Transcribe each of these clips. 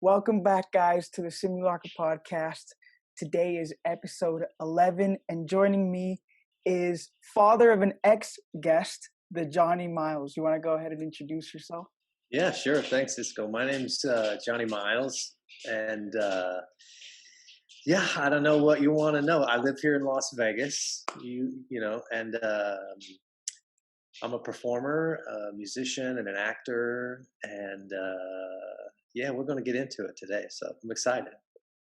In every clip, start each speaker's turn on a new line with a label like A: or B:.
A: Welcome back, guys, to the Simulacra podcast. Today is episode 11, and joining me is father of an ex-guest, the Johnny Miles. You want to go ahead and introduce yourself?
B: Yeah, sure. Thanks, Cisco. My name's Johnny Miles, and yeah, I don't know what you want to know. I live here in Las Vegas. And I'm a performer, a musician, and an actor, and yeah, we're going to get into it today. So I'm excited.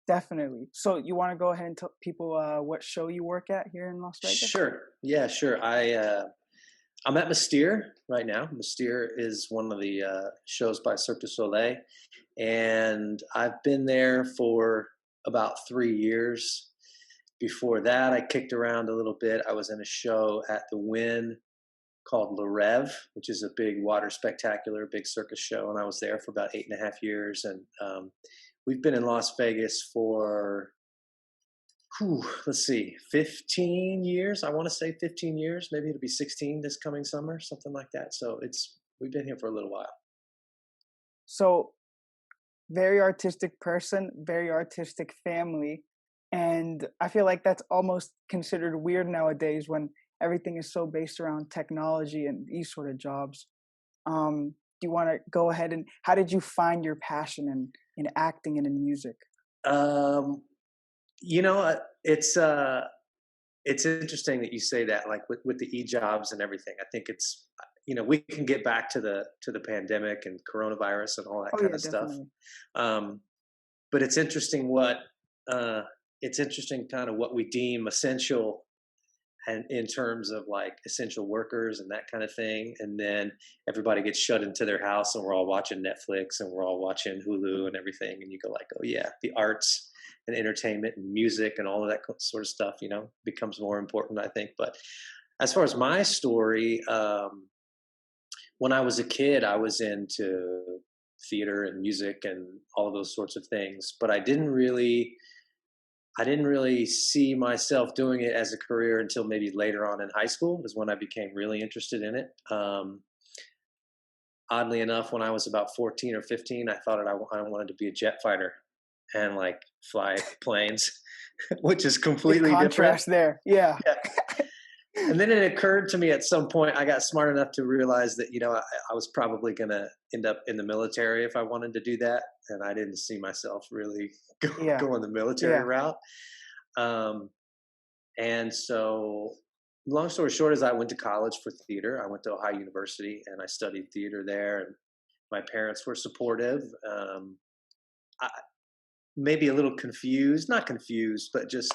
A: Definitely. So you want to go ahead and tell people what show you work at here in Las Vegas?
B: Sure. Yeah, sure. I'm at Mystere right now. Mystere is one of the shows by Cirque du Soleil, and I've been there for about 3 years. Before that, I kicked around a little bit. I was in a show at the Wynn called Le Rêve, which is a big water spectacular, big circus show, and I was there for about 8.5 years. And we've been in Las Vegas for let's see, 15 years. I want to say 15 years. Maybe it'll be 16 this coming summer, something like that. So we've been here for a little while.
A: So, very artistic person, very artistic family. And I feel like that's almost considered weird nowadays when everything is so based around technology and these sort of jobs. Do you want to go ahead and how did you find your passion in acting and in music?
B: Um, it's interesting that you say that, like with the e-jobs and everything. I think it's, we can get back to the pandemic and coronavirus and all that kind of stuff. But it's interesting kind of what we deem essential, and in terms of like essential workers and that kind of thing. And then everybody gets shut into their house and we're all watching Netflix and we're all watching Hulu and everything. And you go like, oh yeah, the arts and entertainment and music and all of that sort of stuff, becomes more important, I think. But as far as my story, when I was a kid, I was into theater and music and all of those sorts of things, but I didn't really see myself doing it as a career until maybe later on in high school is when I became really interested in it. Oddly enough, when I was about 14 or 15, I thought I wanted to be a jet fighter and like fly planes, which is completely
A: the contrast
B: different.
A: There. Yeah.
B: And then it occurred to me at some point, I got smart enough to realize that, I was probably going to end up in the military if I wanted to do that. And I didn't see myself really going the military route. And so long story short is I went to college for theater. I went to Ohio University and I studied theater there. And my parents were supportive. Maybe a little confused, not confused, but just,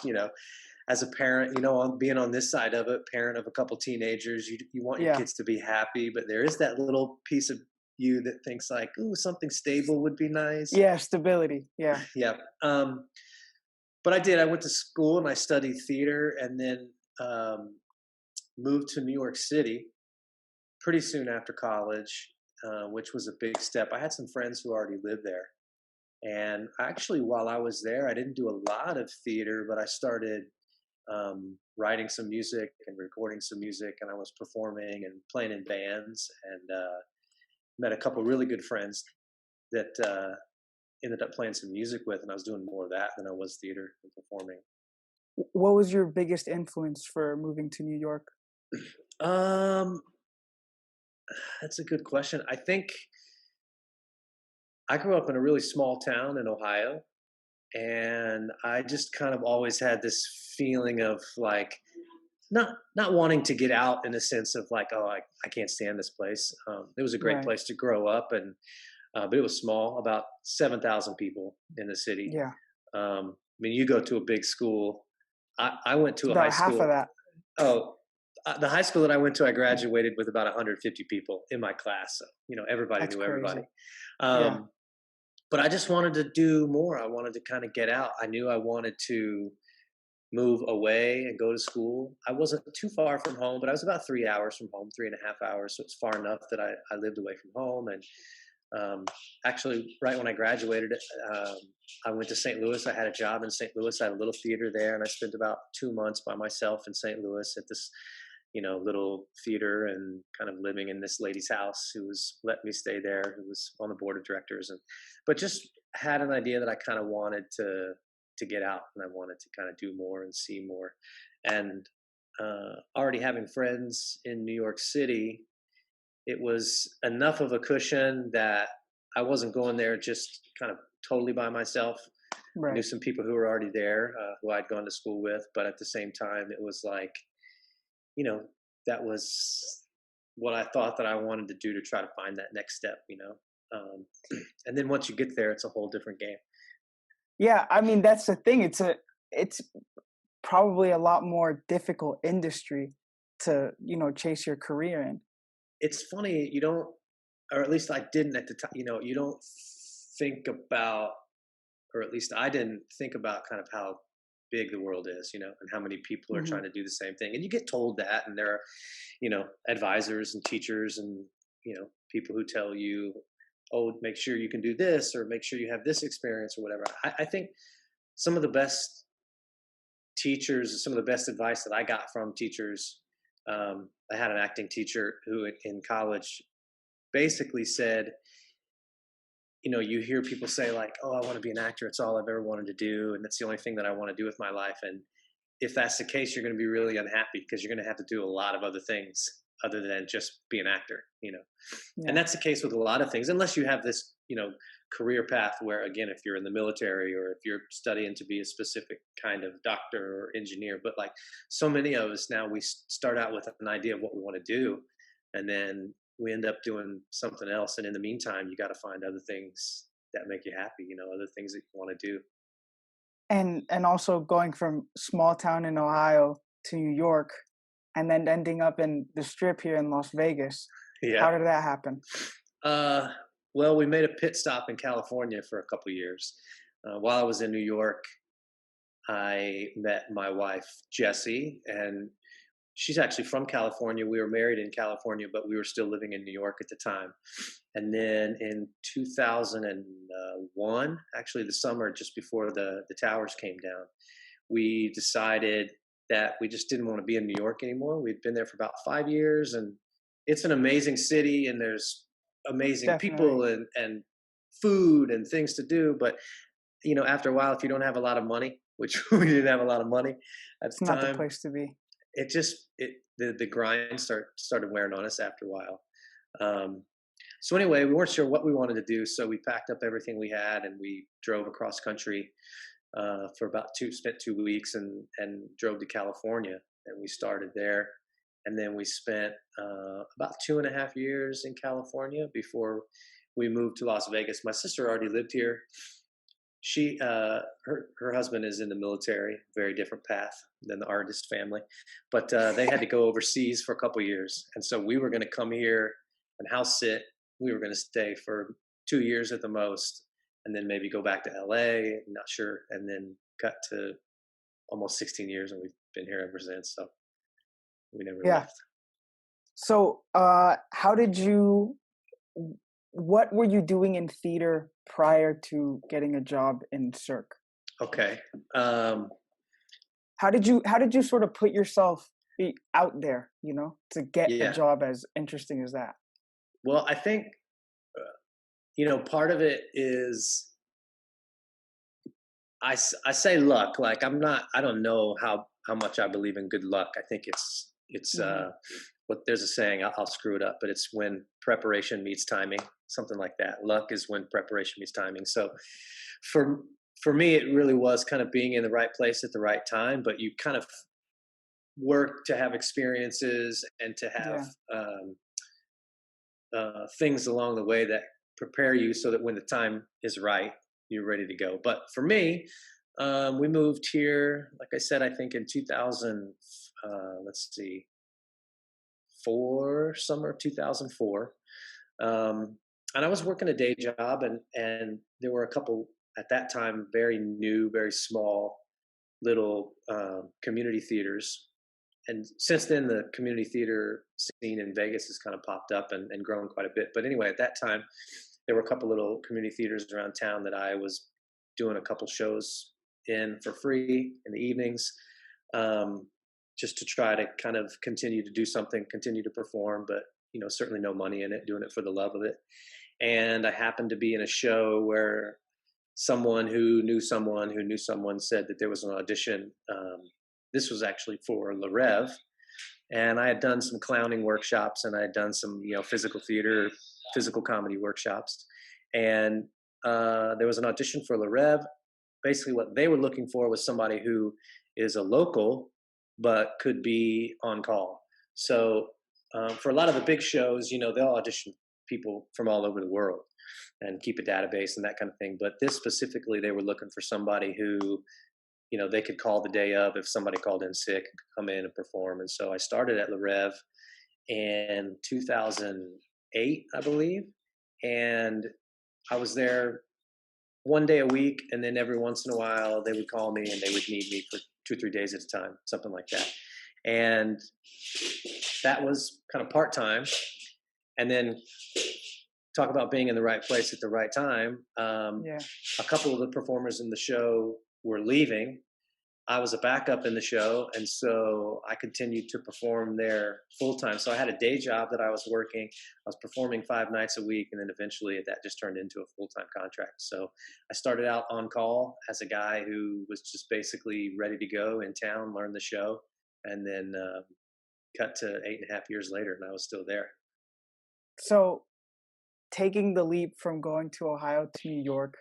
B: as a parent, being on this side of it, parent of a couple teenagers, you want your kids to be happy, but there is that little piece of you that thinks like, ooh, something stable would be nice.
A: Yeah, stability. Yeah.
B: Yeah. But I did. I went to school and I studied theater and then moved to New York City pretty soon after college, which was a big step. I had some friends who already lived there. And actually, while I was there, I didn't do a lot of theater, but I started writing some music and recording some music, and I was performing and playing in bands, and met a couple really good friends that ended up playing some music with, and I was doing more of that than I was theater and performing.
A: What was your biggest influence for moving to New York?
B: That's a good question. I think I grew up in a really small town in Ohio, and I just kind of always had this feeling of like not wanting to get out in the sense of like, oh, I can't stand this place. It was a great place to grow up, and but it was small, about 7,000 people in the city.
A: Yeah.
B: I mean, you go to a big school. I went to a high school.
A: Half of that.
B: Oh, the high school that I went to, I graduated with about 150 people in my class. So, everybody knew everybody. But I just wanted to do more. I wanted to kind of get out. I knew I wanted to move away and go to school. I wasn't too far from home, but I was about 3 hours from home, 3.5 hours. So it's far enough that I lived away from home. And actually, right when I graduated, I went to St. Louis. I had a job in St. Louis. I had a little theater there, and I spent about 2 months by myself in St. Louis at this little theater and kind of living in this lady's house who was letting me stay there, who was on the board of directors. But just had an idea that I kind of wanted to get out, and I wanted to kind of do more and see more. And already having friends in New York City, it was enough of a cushion that I wasn't going there just kind of totally by myself. I knew
A: Right.
B: some people who were already there, who I'd gone to school with, but at the same time, it was like, you know, that was what I thought that I wanted to do to try to find that next step, you know. And then once you get there, it's a whole different game.
A: Yeah, I mean that's the thing. It's probably a lot more difficult industry to, chase your career in.
B: It's funny, you don't, or at least I didn't at the time, you don't think about, or at least I didn't think about kind of how big the world is, and how many people are
A: Hmm.
B: trying to do the same thing. And you get told that, and there are, advisors and teachers and, people who tell you, oh, make sure you can do this, or make sure you have this experience or whatever. I think some of the best teachers, some of the best advice that I got from teachers, I had an acting teacher who in college basically said, you hear people say like, "Oh, I want to be an actor. It's all I've ever wanted to do, and that's the only thing that I want to do with my life." And if that's the case, you're going to be really unhappy because you're going to have to do a lot of other things other than just be an actor. And
A: Yeah.
B: that's the case with a lot of things, unless you have this, career path where, again, if you're in the military or if you're studying to be a specific kind of doctor or engineer. But like so many of us now, we start out with an idea of what we want to do, and then we end up doing something else. And in the meantime, you got to find other things that make you happy, other things that you want to do.
A: And also going from small town in Ohio to New York and then ending up in the strip here in Las Vegas.
B: Yeah.
A: How did that happen?
B: Uh, well, we made a pit stop in California for a couple years. While I was in New York, I met my wife, Jessie, and she's actually from California. We were married in California, but we were still living in New York at the time. And then in 2001, actually the summer just before the towers came down, we decided that we just didn't want to be in New York anymore. We'd been there for about 5 years, and it's an amazing city, and there's amazing
A: Definitely.
B: people and food and things to do. But after a while, if you don't have a lot of money, which we didn't have a lot of money at
A: It's
B: the
A: not the
B: time,
A: place to be.
B: the grind started wearing on us after a while. Um, so anyway, we weren't sure what we wanted to do, so we packed up everything we had and we drove across country for about spent 2 weeks and drove to California, and we started there. And then we spent about 2.5 years in California before we moved to Las Vegas. My sister already lived here. Her husband is in the military, very different path than the artist family, but they had to go overseas for a couple years, and so we were going to come here and house sit. We were going to stay for 2 years at the most, and then maybe go back to LA. Not sure, and then cut to almost 16 years, and we've been here ever since. So we never
A: Yeah.
B: left.
A: So, how did you? What were you doing in theater prior to getting a job in Cirque?
B: Okay. Um,
A: How did you sort of put yourself out there, to get a
B: yeah.
A: job as interesting as that?
B: Well, I think part of it is I say luck. Like I don't know how much I believe in good luck. I think it's
A: Hmm.
B: what there's a saying. I'll screw it up, but it's when preparation meets timing, something like that. Luck is when preparation meets timing. So for for me, it really was kind of being in the right place at the right time. But you kind of work to have experiences and to have
A: Yeah.
B: um, things along the way that prepare you so that when the time is right, you're ready to go. But for me, we moved here, like I said, I think in 2000, let's see, summer of 2004. Um, and I was working a day job, and there were a couple at that time, very new, very small little community theaters. And since then, the community theater scene in Vegas has kind of popped up and grown quite a bit. But anyway, at that time, there were a couple little community theaters around town that I was doing a couple shows in for free in the evenings, um, just to try to kind of continue to do something, continue to perform, but certainly no money in it, doing it for the love of it. And I happened to be in a show where someone who knew someone who knew someone said that there was an audition. This was actually for Le Rev, and I had done some clowning workshops, and I had done some, physical theater, physical comedy workshops, and there was an audition for Le Rev. Basically, what they were looking for was somebody who is a local but could be on call. So for a lot of the big shows, they'll audition people from all over the world and keep a database and that kind of thing. But this specifically, they were looking for somebody who, they could call the day of if somebody called in sick, come in and perform. And so I started at Le Rev in 2008, I believe. And I was there one day a week. And then every once in a while, they would call me and they would need me for 2 or 3 days at a time, something like that. And that was kind of part time. And then talk about being in the right place at the right time.
A: Yeah.
B: A couple of the performers in the show were leaving. I was a backup in the show, and so I continued to perform there full time. So I had a day job that I was working. I was performing 5 nights a week, and then eventually that just turned into a full time contract. So I started out on call as a guy who was just basically ready to go in town, learn the show, and then cut to 8.5 years later, and I was still there.
A: So taking the leap from going to Ohio to New York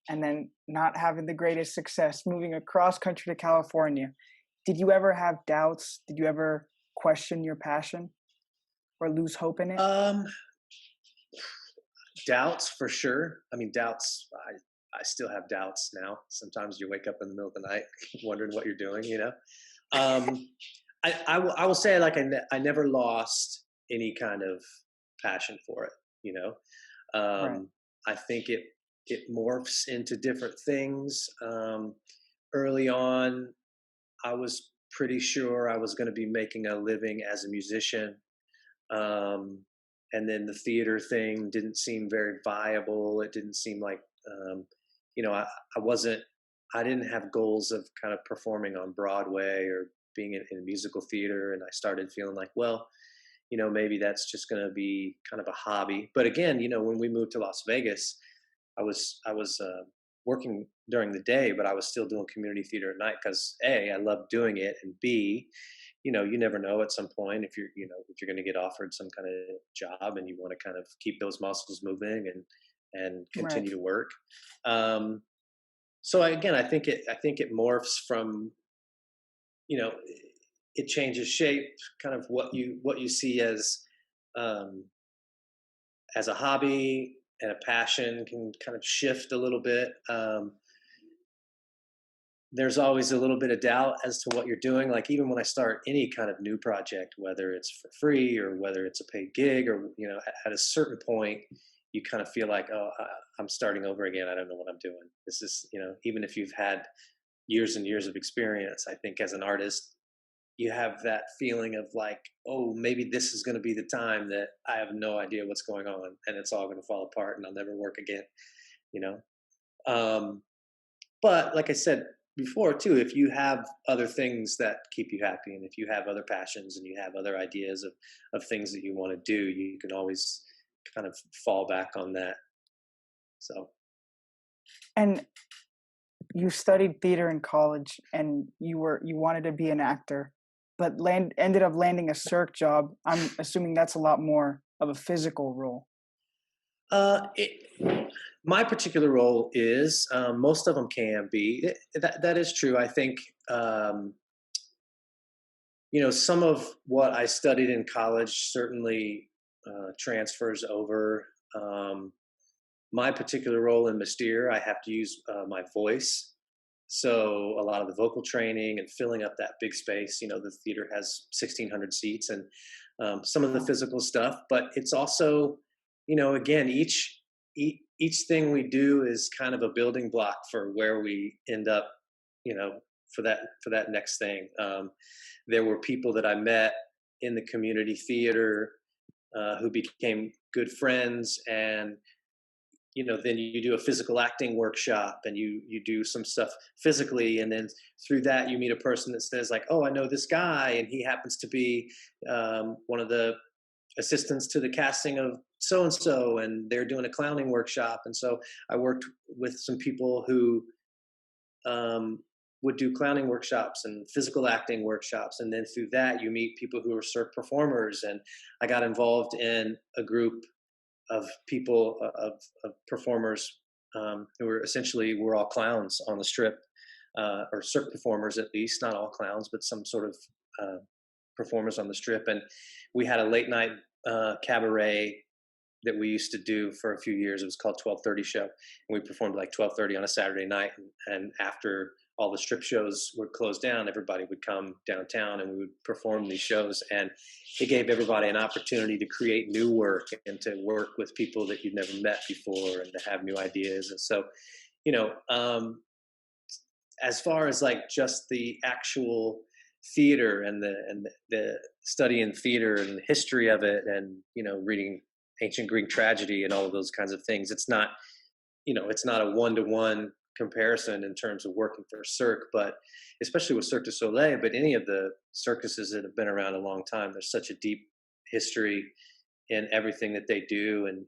A: and then not having the greatest success, moving across country to California, did you ever have doubts? Did you ever question your passion or lose hope in it?
B: Um, Doubts for sure. I mean, doubts. I still have doubts now. Sometimes you wake up in the middle of the night wondering what you're doing. Um, I will say like I never lost any kind of passion for it. You know,
A: Right.
B: I think it morphs into different things. Early on, I was pretty sure I was going to be making a living as a musician. Um, and then the theater thing didn't seem very viable. It didn't seem like, um, I wasn't, I didn't have goals of kind of performing on Broadway or being in musical theater. And I started feeling like, well, maybe that's just going to be kind of a hobby. But again, when we moved to Las Vegas, I was working during the day, but I was still doing community theater at night because A, I loved doing it, and B, you never know at some point if you're going to get offered some kind of job and you want to kind of keep those muscles moving and
A: Right.
B: continue to work. Um, so again, I think it morphs from you know it changes shape, kind of what you see um, as a hobby and a passion can kind of shift a little bit. There's always a little bit of doubt as to what you're doing. Like even when I start any kind of new project, whether it's for free or whether it's a paid gig, or at a certain point, you kind of feel like, oh, I'm starting over again. I don't know what I'm doing. This is, even if you've had years and years of experience, I think as an artist, you have that feeling of like, oh, maybe this is going to be the time that I have no idea what's going on, and it's all going to fall apart, and I'll never work again. You know. Um, but like I said before too, if you have other things that keep you happy, and if you have other passions and you have other ideas of things that you want to do, you can always kind of fall back on that. So
A: And you studied theater in college and you wanted to be an actor, but ended up landing a circ job. I'm assuming that's a lot more of a physical role.
B: my particular role is, most of them can be. That is true. I think, um, some of what I studied in college certainly transfers over. Um, my particular role in Mystere, I have to use my voice. So a lot of the vocal training and filling up that big space. The theater has 1,600 seats, and some of the
A: Wow.
B: physical stuff. But it's also, again, each thing we do is kind of a building block for where we end up. You know, for that next thing. There were people that I met in the community theater who became good friends, and then you do a physical acting workshop and you do some stuff physically, and then through that you meet a person that says like, oh, I know this guy, and he happens to be one of the assistants to the casting of so and so, and they're doing a clowning workshop. And so I worked with some people who um, would do clowning workshops and physical acting workshops, and then through that you meet people who are cirque performers. And I got involved in a group of people of performers who were essentially we're all clowns on the strip, or cirque performers at least, not all clowns, but some sort of uh, performers on the strip. And we had a late night cabaret that we used to do for a few years. It was called 12:30 Show, and we performed like 12:30 on a Saturday night. And after all the strip shows would close down, everybody would come downtown and we would perform these shows. And it gave everybody an opportunity to create new work and to work with people that you'd never met before and to have new ideas. And so, you know, as far as like just the actual theater and the study in theater and the history of it, and reading ancient Greek tragedy and all of those kinds of things, it's not it's not a one-to-one comparison in terms of working for Cirque, but especially with Cirque du Soleil, but any of the circuses that have been around a long time, there's such a deep history in everything that they do. And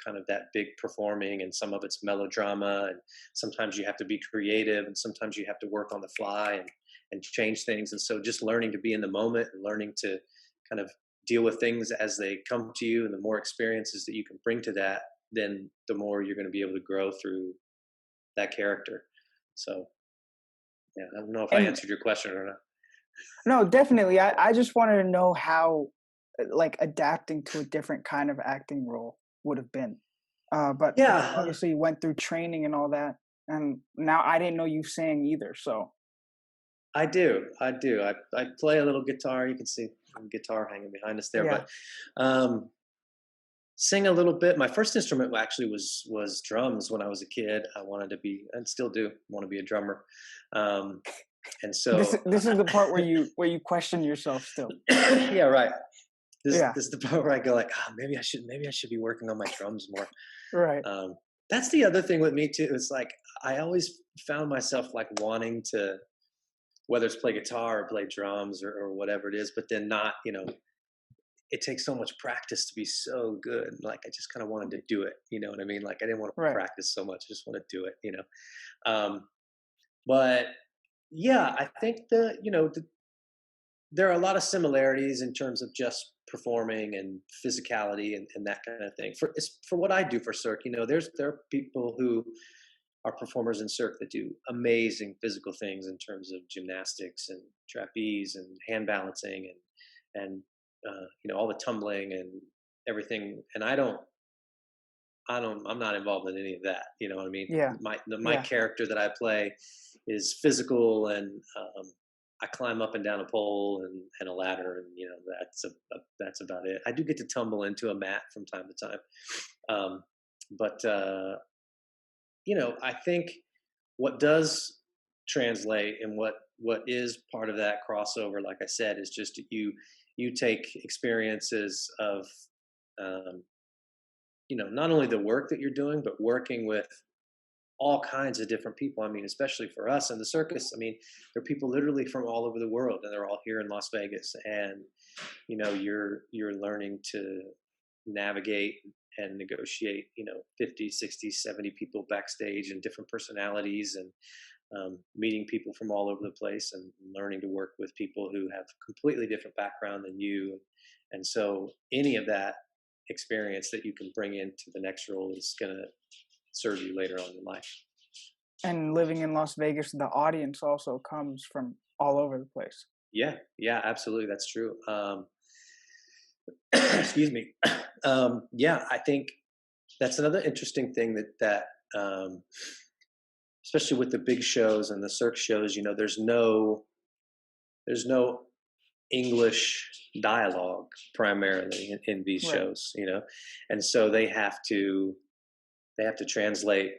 B: kind of that big performing, and some of it's melodrama, and sometimes you have to be creative, and sometimes you have to work on the fly and change things. And so just learning to be in the moment and learning to kind of deal with things as they come to you, and the more experiences that you can bring to that, then the more you're going to be able to grow through that character. So yeah, I don't know if I
A: And
B: answered your question or not.
A: no, definitely. I just wanted to know how like adapting to a different kind of acting role would have been. But
B: Yeah,
A: obviously you went through training and all that. And now I didn't know you sang either. So
B: I do. I play a little guitar. You can see a guitar hanging behind us there,
A: yeah.
B: but um, sing a little bit. My first instrument actually was drums when I was a kid. I wanted to be, and still do, want to be a drummer. Um, and
A: This
B: so,
A: this is the part where you question yourself still.
B: yeah, right.
A: Yeah.
B: This is the part where I go like, maybe I should be working on my drums more.
A: Right.
B: Um, that's the other thing with me too. It's like I always found myself like wanting to, whether it's play guitar or play drums or whatever it is, but then not, it takes so much practice to be so good. Like I just kind of wanted to do it. You know what I mean? Like I didn't want to
A: Right.
B: practice so much. I just want to do it. But yeah, I think there are a lot of similarities in terms of just performing and physicality and that kind of thing. For what I do for Cirque, there are people who are performers in Cirque that do amazing physical things in terms of gymnastics and trapeze and hand balancing and all the tumbling and everything. And I'm not involved in any of that. You know what I mean?
A: Yeah.
B: My
A: Yeah.
B: character that I play is physical, and I climb up and down a pole and a ladder, and that's about it. I do get to tumble into a mat from time to time, but I think what does translate, and what is part of that crossover, like I said, is just you take experiences of um, not only the work that you're doing, but working with all kinds of different people. I mean, especially for us in the circus, I mean, there are people literally from all over the world, and they're all here in Las Vegas. And you're learning to navigate and negotiate 50, 60, 70 people backstage, and different personalities, and meeting people from all over the place, and learning to work with people who have completely different background than you. And so any of that experience that you can bring into the next role is going to serve you later on in life.
A: And living in Las Vegas, the audience also comes from all over the place.
B: Yeah, absolutely, that's true. Excuse me. Yeah, I think that's another interesting thing that especially with the big shows and the Cirque shows, there's no English dialogue primarily in these
A: Right.
B: shows, and so they have to translate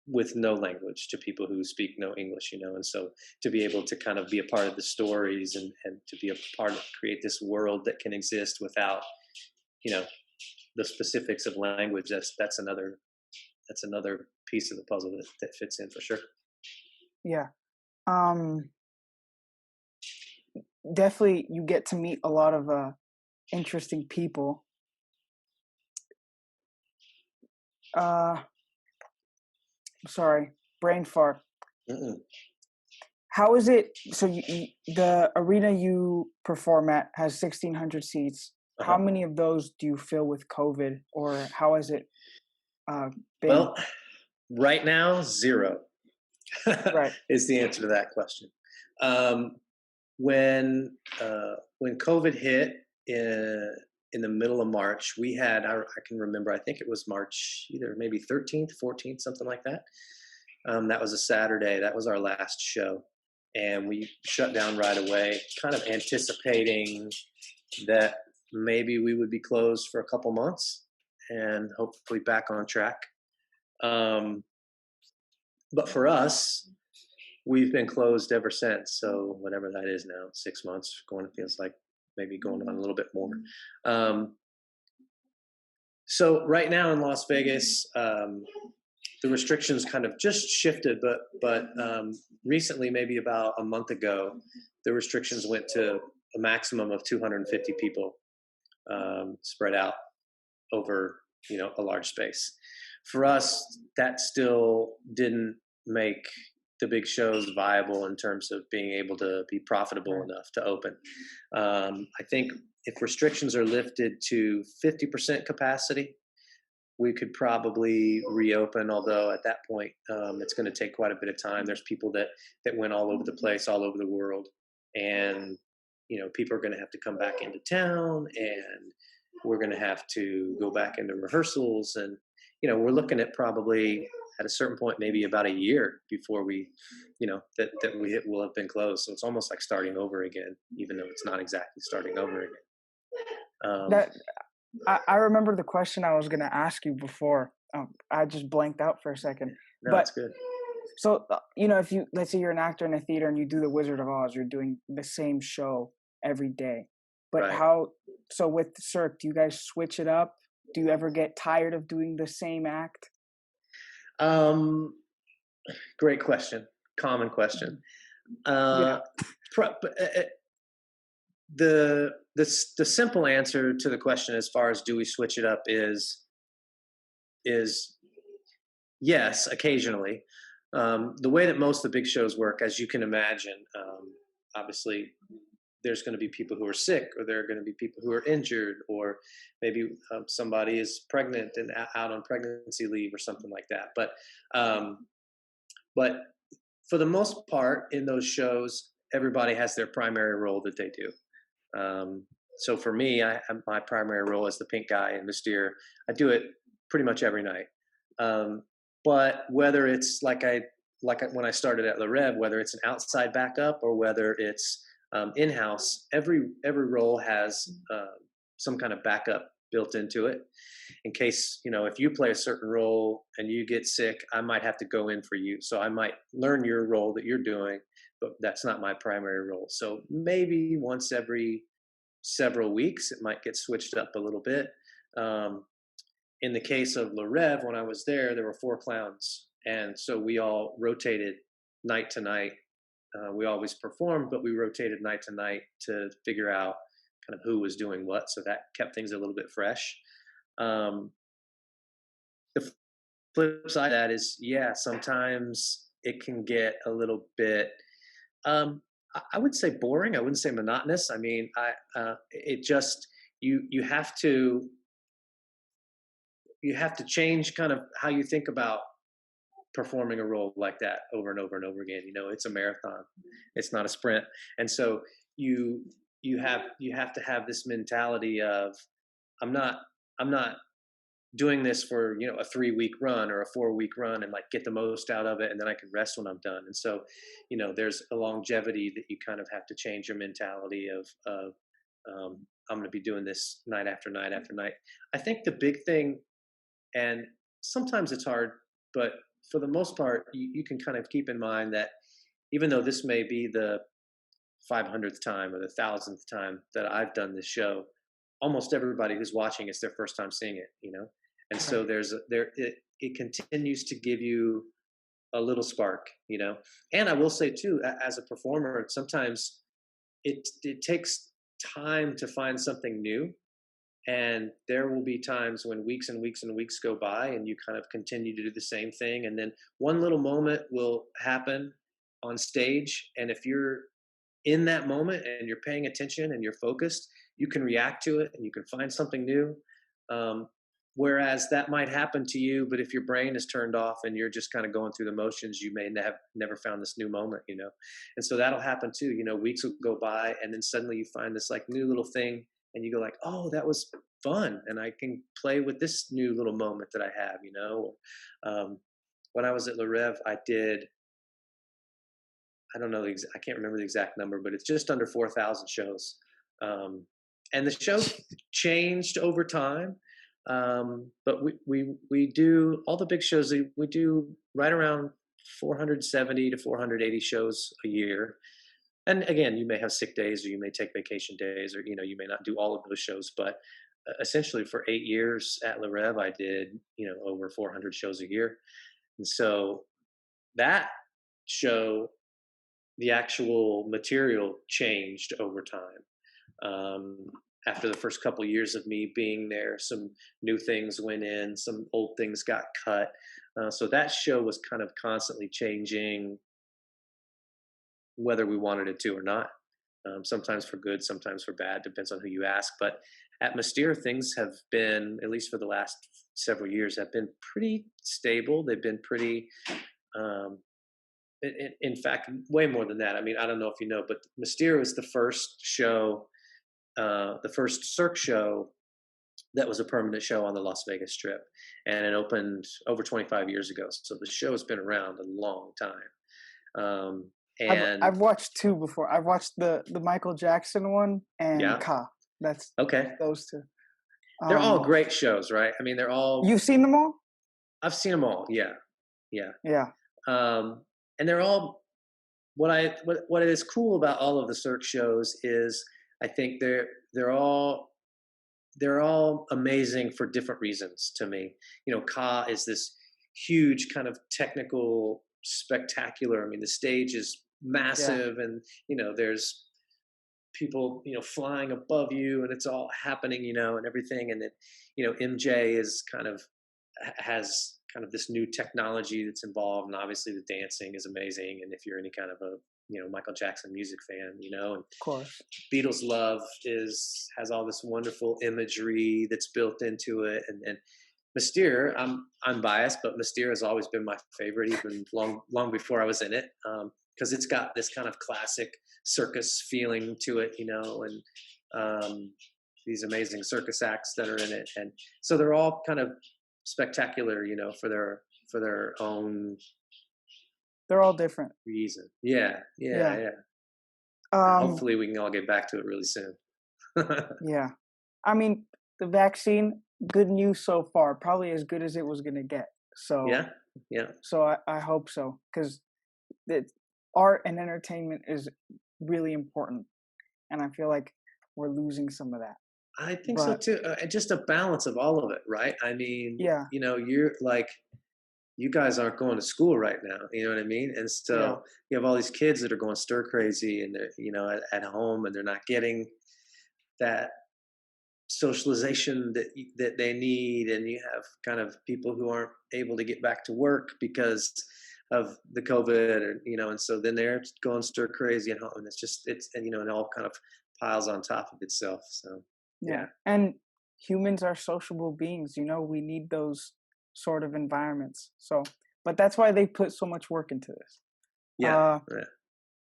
B: with no language to people who speak no English, and so to be able to kind of be a part of the stories, and to be a part of create this world that can exist without, you know, the specifics of language, that's another piece of the puzzle that fits in for sure.
A: Yeah. Um Definitely you get to meet a lot of interesting people. Uh, sorry, brain fart.
B: Mm-mm.
A: How is it? So the arena you perform at has 1,600 seats. How
B: Uh-huh.
A: many of those do you fill with COVID, or how has it uh, been?
B: Well, right now, zero
A: Right.
B: is the answer to that question. Um, when COVID hit in the middle of March, we had I can remember, I think it was March either maybe 13th, 14th, something like that. That was a Saturday. That was our last show, and we shut down right away, kind of anticipating that maybe we would be closed for a couple months and hopefully back on track. Um, but for us, we've been closed ever since. So whatever that is now, 6 months going, it feels like maybe going on a little bit more. Um, so right now in Las Vegas, the restrictions kind of just shifted, but recently, maybe about a month ago, the restrictions went to a maximum of 250 people spread out over a large space. For us, that still didn't make the big shows viable in terms of being able to be profitable
A: Right.
B: enough to open. I think if restrictions are lifted to 50% capacity, we could probably reopen. Although at that point, it's going to take quite a bit of time. There's people that went all over the place, all over the world, and people are going to have to come back into town, and we're going to have to go back into rehearsals, and we're looking at probably at a certain point maybe about a year before we that we will have been closed. So it's almost like starting over again, even though it's not exactly starting over again. um,
A: That I remember the question I was going to ask you before. I just blanked out for a second.
B: no,
A: But
B: it's good.
A: so if you, let's say you're an actor in a theater and you do The Wizard of Oz, you're doing the same show every day. But
B: Right.
A: so with Cirque, do you guys switch it up? Do you ever get tired of doing the same act?
B: um, Great question. Common question.
A: Yeah.
B: uh, pro- the simple answer to the question, as far as do we switch it up, is yes, occasionally. The way that most of the big shows work, as you can imagine, obviously there's going to be people who are sick, or there are going to be people who are injured, or maybe somebody is pregnant and out on pregnancy leave or something like that. Um, but for the most part, in those shows, everybody has their primary role that they do. So for me, my primary role is the pink guy in Mystere. I do it pretty much every night. Um, but whether it's when I started at Le Rev, whether it's an outside backup or whether it's in house, every role has some kind of backup built into it. In case if you play a certain role and you get sick, I might have to go in for you. So I might learn your role that you're doing, but that's not my primary role. So maybe once every several weeks, it might get switched up a little bit. Um, in the case of Le Rev, when I was there were four clowns, and so we all rotated night to night. We always performed, but we rotated night to night to figure out kind of who was doing what. So that kept things a little bit fresh. Um, the flip side of that is, yeah, sometimes it can get a little bit, um, I would say boring. I wouldn't say monotonous. I mean, it just, you have to, change kind of how you think about performing a role like that over and over and over again. It's a marathon, it's not a sprint. And so you, you have to have this mentality of, I'm not, I'm not doing this for a 3-week run or a 4-week run and like get the most out of it, and then I can rest when I'm done. And so there's a longevity that you kind of have to change your mentality of I'm going to be doing this night after night after night. I think the big thing, and sometimes it's hard, but for the most part, you can kind of keep in mind that even though this may be the 500th time or the 1,000th time that I've done this show, almost everybody who's watching, it's their first time seeing it. And so
A: Right.
B: it continues to give you a little spark. And I will say too, as a performer, sometimes it takes time to find something new. And there will be times when weeks and weeks and weeks go by and you kind of continue to do the same thing. And then one little moment will happen on stage. And if you're in that moment and you're paying attention and you're focused, you can react to it and you can find something new. Um, Whereas that might happen to you, but if your brain is turned off and you're just kind of going through the motions, you may have never found this new moment, you know. And so that'll happen too. You know, weeks will go by and then suddenly you find this like new little thing and you go like, oh, that was fun, and I can play with this new little moment that I have, you know. When I was at Le Rev, I did, I don't know, I can't remember the exact number, but it's just under 4,000 shows. And the shows changed over time. But we do all the big shows. We do right around 470 to 480 shows a year. And again, you may have sick days, or you may take vacation days, or you know, you may not do all of those shows. But essentially, for 8 years at Le Rev, I did, you know, over 400 shows a year. And so that show, the actual material changed over time. After the first couple of years of me being there, some new things went in, some old things got cut. So that show was kind of constantly changing, whether we wanted it to or not. Sometimes for good, sometimes for bad, depends on who you ask. But at Mystere, things have been, at least for the last several years, have been pretty stable. They've been pretty, in fact, way more than that. I mean, I don't know if you know, but Mystere was the first show, the first Cirque show that was a permanent show on the Las Vegas Strip, and it opened over 25 years ago. So the show has been around a long time. And
A: I've watched two before. I've watched the Michael Jackson one and
B: yeah,
A: Ka. That's
B: okay,
A: those two.
B: they're all great shows, right? I mean, they're all.
A: You've seen them all?
B: I've seen them all. Yeah, yeah.
A: Yeah.
B: And they're all. What is cool about all of the Cirque shows is I think they're all amazing for different reasons to me. You know, Ka is this huge kind of technical spectacular. I mean, the stage is massive, and you know, there's people, you know, flying above you, and it's all happening, you know, and everything. And then, you know, MJ is has kind of this new technology that's involved, and obviously the dancing is amazing. And if you're any kind of a, you know, Michael Jackson music fan, you know, and
A: Of course.
B: Beatles love has all this wonderful imagery that's built into it. And Mystere, I'm biased, but Mystere has always been my favorite, even long before I was in it, because it's got this kind of classic circus feeling to it, you know, and these amazing circus acts that are in it, and so they're all kind of spectacular, you know, for their own.
A: They're all different.
B: Reason. Yeah.
A: Um,
B: Hopefully we can all get back to it really soon.
A: yeah. I mean, the vaccine, good news so far. Probably as good as it was gonna get. So
B: Yeah.
A: So I hope so, because art and entertainment is really important, and I feel like we're losing some of that.
B: I think so
A: But
B: too. Just a balance of all of it, right? I mean,
A: yeah,
B: you know, you're like, you guys aren't going to school right now. You know what I mean? And
A: yeah,
B: so you have all these kids that are going stir crazy, and they're, you know, at home, and they're not getting that socialization that they need. And you have kind of people who aren't able to get back to work because of the COVID, or, you know, and so then they're going stir crazy at home. And and, you know, it all kind of piles on top of itself. So,
A: yeah.
B: yeah.
A: And humans are sociable beings. You know, we need those sort of environments. So, but that's why they put so much work into this.
B: Yeah.
A: Uh,
B: Right.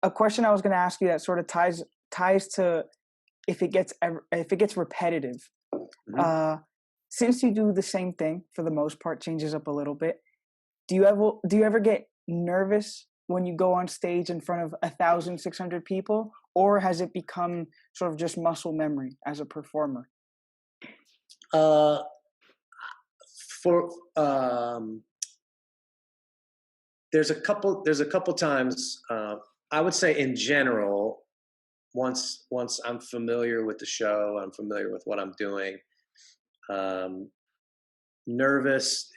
A: a question I was going to ask you that sort of ties to if it gets repetitive.
B: Mhm.
A: Since you do the same thing for the most part, changes up a little bit. Do you ever get nervous when you go on stage in front of 1,600 people, or has it become sort of just muscle memory as a performer?
B: Uh, for there's a couple times, I would say in general, once I'm familiar with the show, I'm familiar with what I'm doing. Um, Nervous,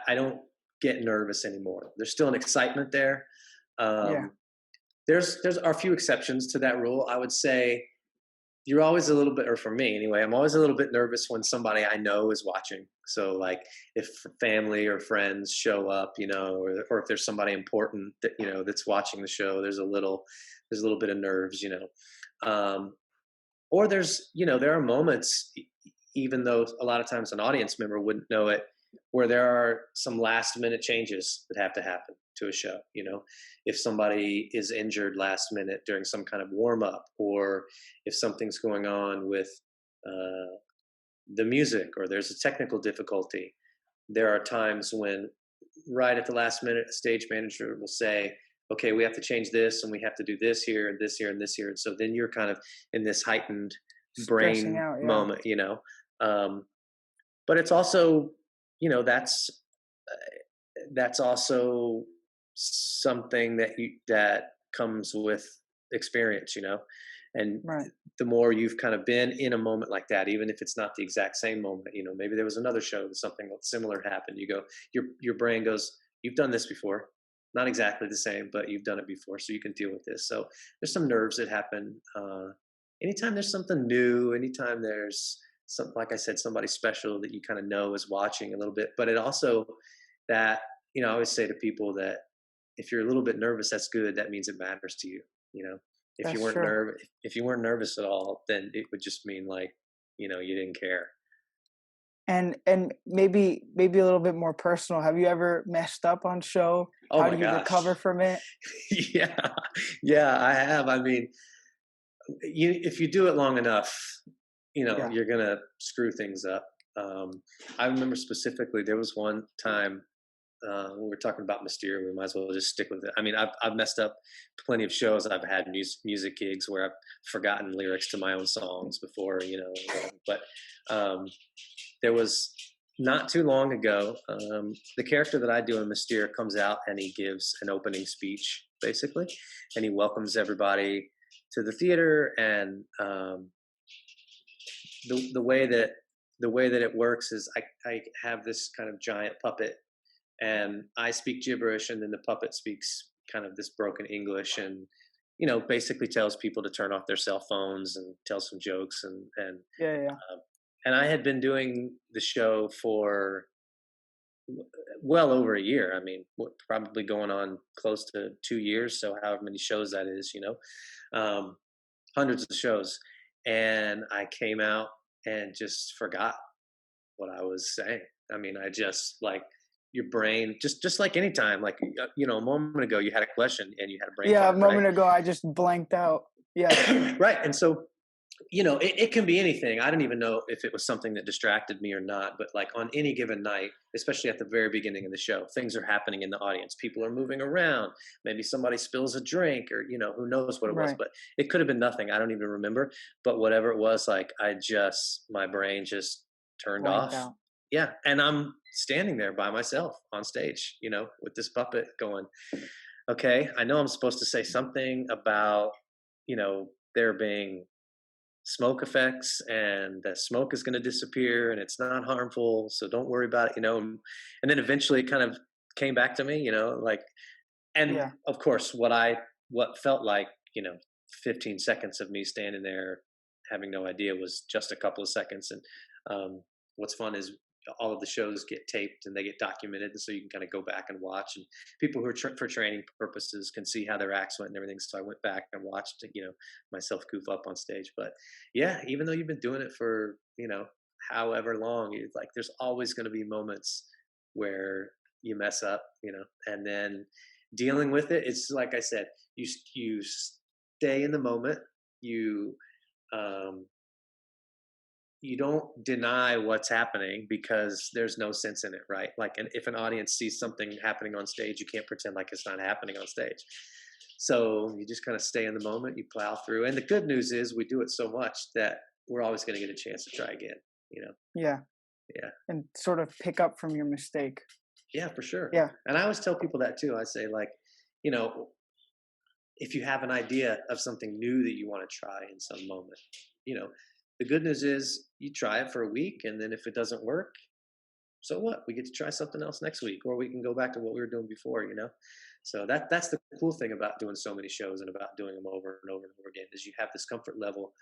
B: I don't get nervous anymore. There's still an excitement there.
A: Yeah,
B: There's are a few exceptions to that rule. I would say you're always a little bit, or for me anyway, I'm always a little bit nervous when somebody I know is watching. So like if family or friends show up, or if there's somebody important that, that's watching the show, there's a little bit of nerves, or there are moments, even though a lot of times an audience member wouldn't know it, where there are some last minute changes that have to happen to a show. If somebody is injured last minute during some kind of warm up, or if something's going on with uh, the music, or there's a technical difficulty, there are times when right at the last minute, a stage manager will say, okay, we have to change this and we have to do this here and this here and this here. And so then you're kind of in this heightened
A: Stressing
B: brain
A: out, yeah.
B: moment, um, but it's also, that's also something that comes with experience, and
A: Right.
B: the more you've kind of been in a moment like that, even if it's not the exact same moment, maybe there was another show that something similar happened. Your brain goes, you've done this before, not exactly the same, but you've done it before, so you can deal with this. So there's some nerves that happen. Anytime there's something new, anytime there's like I said, somebody special that you kind of know is watching a little bit, but it also that, I always say to people that if you're a little bit nervous, that's good. That means it matters to you. You know,
A: That's true.
B: if you weren't nervous at all, then it would just mean like, you didn't care.
A: And maybe a little bit more personal. Have you ever messed up on show?
B: Oh
A: How
B: my
A: do you recover
B: gosh.
A: from it?
B: Yeah. Yeah, I have. I mean, if you do it long enough,
A: Yeah.
B: you're gonna screw things up. Um, I remember specifically there was one time when we're talking about Mysterio, we might as well just stick with it. I mean, I've messed up plenty of shows. I've had music gigs where I've forgotten lyrics to my own songs before, But um, there was not too long ago, the character that I do in Mysterio comes out and he gives an opening speech, basically, and he welcomes everybody to the theater. And the way that it works is I have this kind of giant puppet, and I speak gibberish, and then the puppet speaks kind of this broken English, and basically tells people to turn off their cell phones and tell some jokes,
A: Yeah, yeah.
B: and I had been doing the show for well over a year. I mean, probably going on close to 2 years. So however many shows that is, um, hundreds of shows, and I came out and just forgot what I was saying. I mean, I just like your brain, just like anytime, like a moment ago, you had a question and you had a brain
A: Yeah, a
B: fart, right?
A: moment ago I just blanked out. Yeah.
B: Right, and so it can be anything. I don't even know if it was something that distracted me or not, but like on any given night, especially at the very beginning of the show, things are happening in the audience. People are moving around. Maybe somebody spills a drink, or who knows what it was,
A: Right.
B: but it could have been nothing. I don't even remember. But whatever it was, like my brain just turned
A: Blanked
B: off.
A: out.
B: Yeah, and I'm standing there by myself on stage, with this puppet going, okay, I know I'm supposed to say something about, there being smoke effects, and that smoke is going to disappear and it's not harmful, so don't worry about it, and then eventually it kind of came back to me, like, and
A: Yeah.
B: of course what felt like 15 seconds of me standing there having no idea was just a couple of seconds. And what's fun is all of the shows get taped and they get documented, and so you can kind of go back and watch, and people who are for training purposes can see how their acts went and everything. So I went back and watched myself goof up on stage. But yeah, even though you've been doing it for however long, it's like there's always going to be moments where you mess up, and then dealing with it, it's like I said, you stay in the moment. You um you don't deny what's happening because there's no sense in it, right? Like, and if an audience sees something happening on stage, you can't pretend like it's not happening on stage. So you just kind of stay in the moment, you plow through. And the good news is we do it so much that we're always going to get a chance to try again, you know?
A: Yeah.
B: Yeah.
A: And sort of pick up from your mistake.
B: Yeah, for sure.
A: Yeah.
B: And I always tell people that too. I say, like, you know, if you have an idea of something new that you want to try in some moment, you know, the good news is you try it for a week, and then if it doesn't work, so what? We get to try something else next week, or we can go back to what we were doing before, So that's the cool thing about doing so many shows and about doing them over and over and over again is you have this comfort level,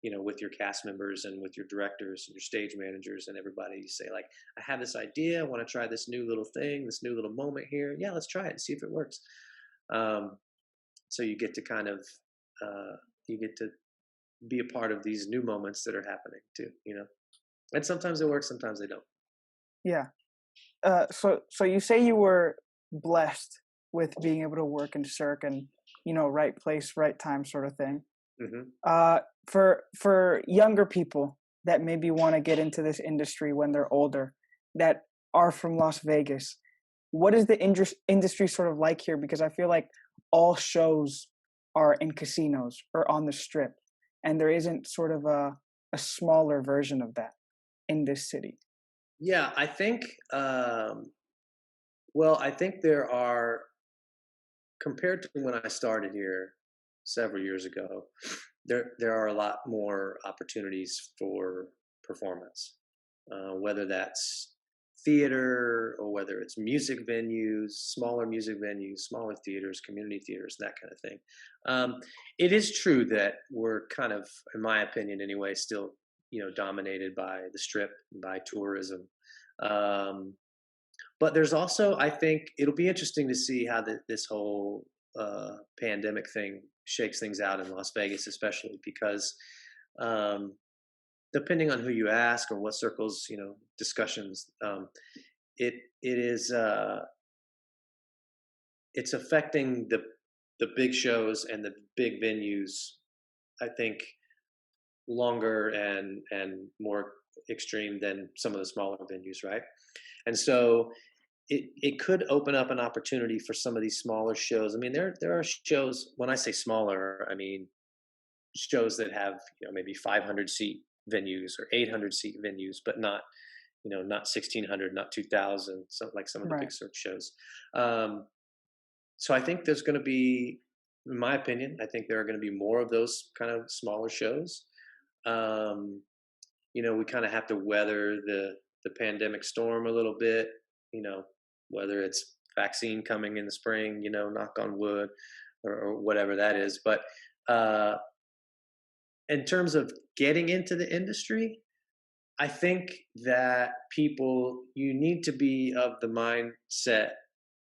B: with your cast members and with your directors and your stage managers and everybody. You say like, I have this idea, I want to try this new little thing, this new little moment here. Yeah, let's try it and see if it works. Um, so you get to kind of you get to be a part of these new moments that are happening too. And sometimes they work, sometimes they don't.
A: Yeah. So you say you were blessed with being able to work in circ and right place, right time sort of thing.
B: Hmm.
A: For younger people that maybe want to get into this industry when they're older, that are from Las Vegas, what is the industry sort of like here? Because I feel like all shows are in casinos or on the strip, and there isn't sort of a smaller version of that in this city.
B: Yeah, I think. Well, I think there are, compared to when I started here several years ago, there are a lot more opportunities for performance, whether that's theater or whether it's music venues, smaller theaters, community theaters, that kind of thing. It is true that we're kind of, in my opinion anyway, still dominated by the strip, by tourism. Um, but there's also, I think it'll be interesting to see how this whole pandemic thing shakes things out in Las Vegas, especially because um, depending on who you ask or what circles, discussions, it is it's affecting the big shows and the big venues. I think longer and more extreme than some of the smaller venues, right? And so it could open up an opportunity for some of these smaller shows. I mean, there are shows. When I say smaller, I mean shows that have maybe 500 seat venues or 800 seat venues, but not 1600, not 2000, something like some of the
A: Right.
B: big circ shows. Um, so I think there's going to be, in my opinion, I think there are going to be more of those kind of smaller shows. Um, we kind of have to weather the pandemic storm a little bit. You know, whether it's vaccine coming in the spring, knock on wood, or whatever that is. But uh, in terms of getting into the industry, I think that you need to be of the mindset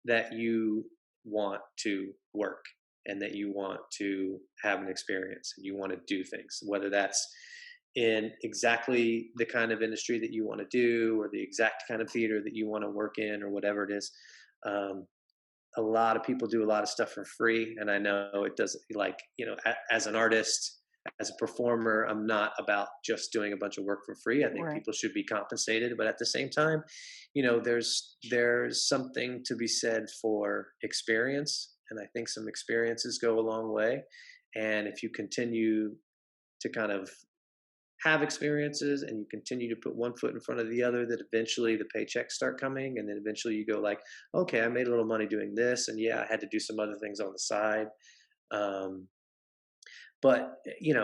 B: that you want to work and that you want to have an experience and you want to do things, whether that's in exactly the kind of industry that you want to do or the exact kind of theater that you want to work in or whatever it is. Um, a lot of people do a lot of stuff for free, and I know it doesn't, like, as an artist, as a performer, I'm not about just doing a bunch of work for free. I think
A: Right.
B: people should be compensated, but at the same time, there's something to be said for experience, and I think some experiences go a long way. And if you continue to kind of have experiences and you continue to put one foot in front of the other, that eventually the paychecks start coming, and then eventually you go like, okay, I made a little money doing this, and yeah, I had to do some other things on the side. um, but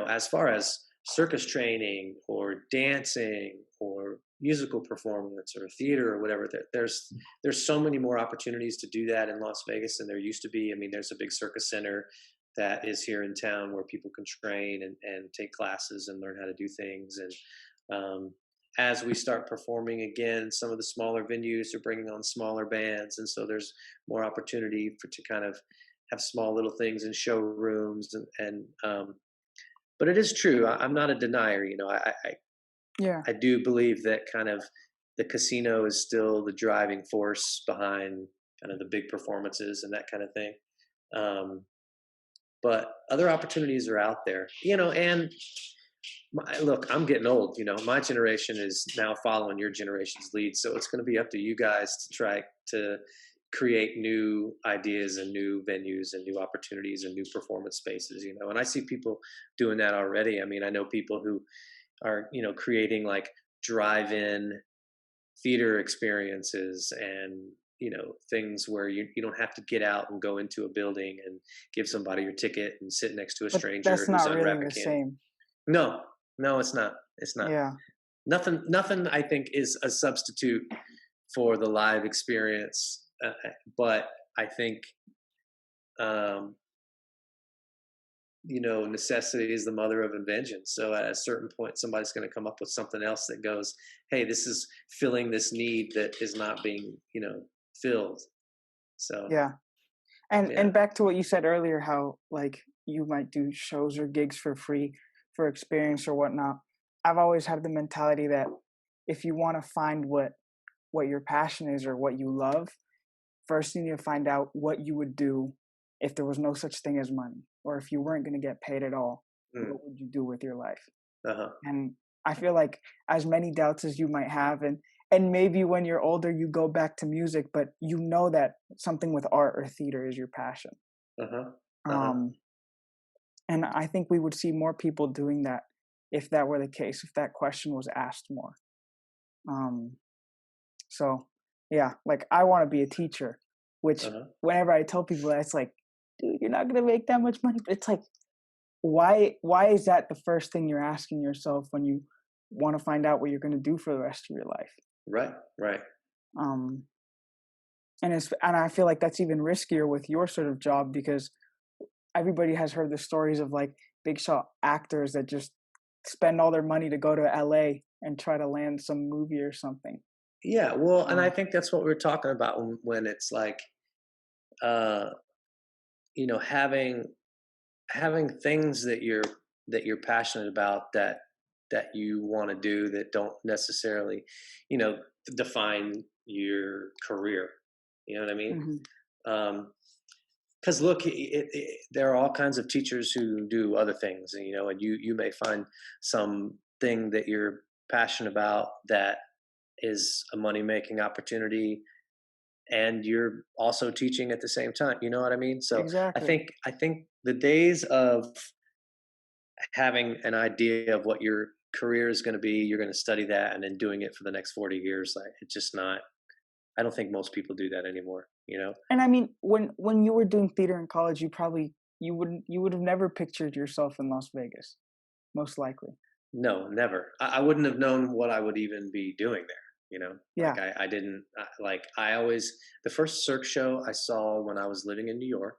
B: as far as circus training or dancing or musical performance or theater or whatever, there's so many more opportunities to do that in Las Vegas than there used to be. I mean, there's a big circus center that is here in town where people can train and take classes and learn how to do things. And as we start performing again, some of the smaller venues are bringing on smaller bands, and so there's more opportunity to kind of have small little things in showrooms. And but it is true. I'm not a denier.
A: Yeah.
B: I do believe that kind of the casino is still the driving force behind kind of the big performances and that kind of thing. Um, but other opportunities are out there, and look, I'm getting old. My generation is now following your generation's lead, so it's going to be up to you guys to try to create new ideas and new venues and new opportunities and new performance spaces. And I see people doing that already. I mean, I know people who are creating like drive-in theater experiences and things where you don't have to get out and go into a building and give somebody your ticket and sit next to a
A: But
B: stranger
A: that's
B: who's
A: not really
B: unwrapping
A: the
B: candy.
A: same.
B: No, no, it's not. It's not.
A: Yeah.
B: Nothing I think is a substitute for the live experience. But I think um, necessity is the mother of invention. So at a certain point, somebody's going to come up with something else that goes, "Hey, this is filling this need that is not being, filled." So
A: Yeah. And
B: yeah,
A: and back to what you said earlier, how like you might do shows or gigs for free for experience or whatnot. I've always had the mentality that if you want to find what your passion is or what you love, first you need to find out what you would do if there was no such thing as money, or if you weren't going to get paid at all.
B: mm,
A: What would you do with your life?
B: uh-huh,
A: And I feel like as many doubts as you might have, and maybe when you're older you go back to music, but you know that something with art or theater is your passion.
B: uh-huh, uh-huh,
A: Um, and I think we would see more people doing that if that were the case, if that question was asked more. Um, so yeah, like I want to be a teacher, which
B: uh-huh.
A: whenever I tell people that, it's like, dude, you're not gonna make that much money. But it's like, why is that the first thing you're asking yourself when you want to find out what you're gonna do for the rest of your life?
B: Right, right.
A: Um, and I feel like that's even riskier with your sort of job because everybody has heard the stories of like big shot actors that just spend all their money to go to LA and try to land some movie or something.
B: Yeah, well, and I
A: Um,
B: think that's what we're talking about when it's like, uh, having things that you're passionate about, that you want to do, that don't necessarily, you know, define your career. You know what I mean?
A: mhm,
B: Because look, there are all kinds of teachers who do other things, and you may find something that you're passionate about that is a money making opportunity, and you're also teaching at the same time. You know what I mean? So I
A: exactly.
B: think I think the days of having an idea of what your career is going to be, you're going to study that, and then doing it for the next 40 years, like it's just not. I don't think most people do that anymore.
A: And I mean, when you were doing theater in college, you would have never pictured yourself in Las Vegas, most likely.
B: No, never. I wouldn't have known what I would even be doing there. Like
A: Yeah.
B: I didn't like. I always the first Cirque show I saw when I was living in New York.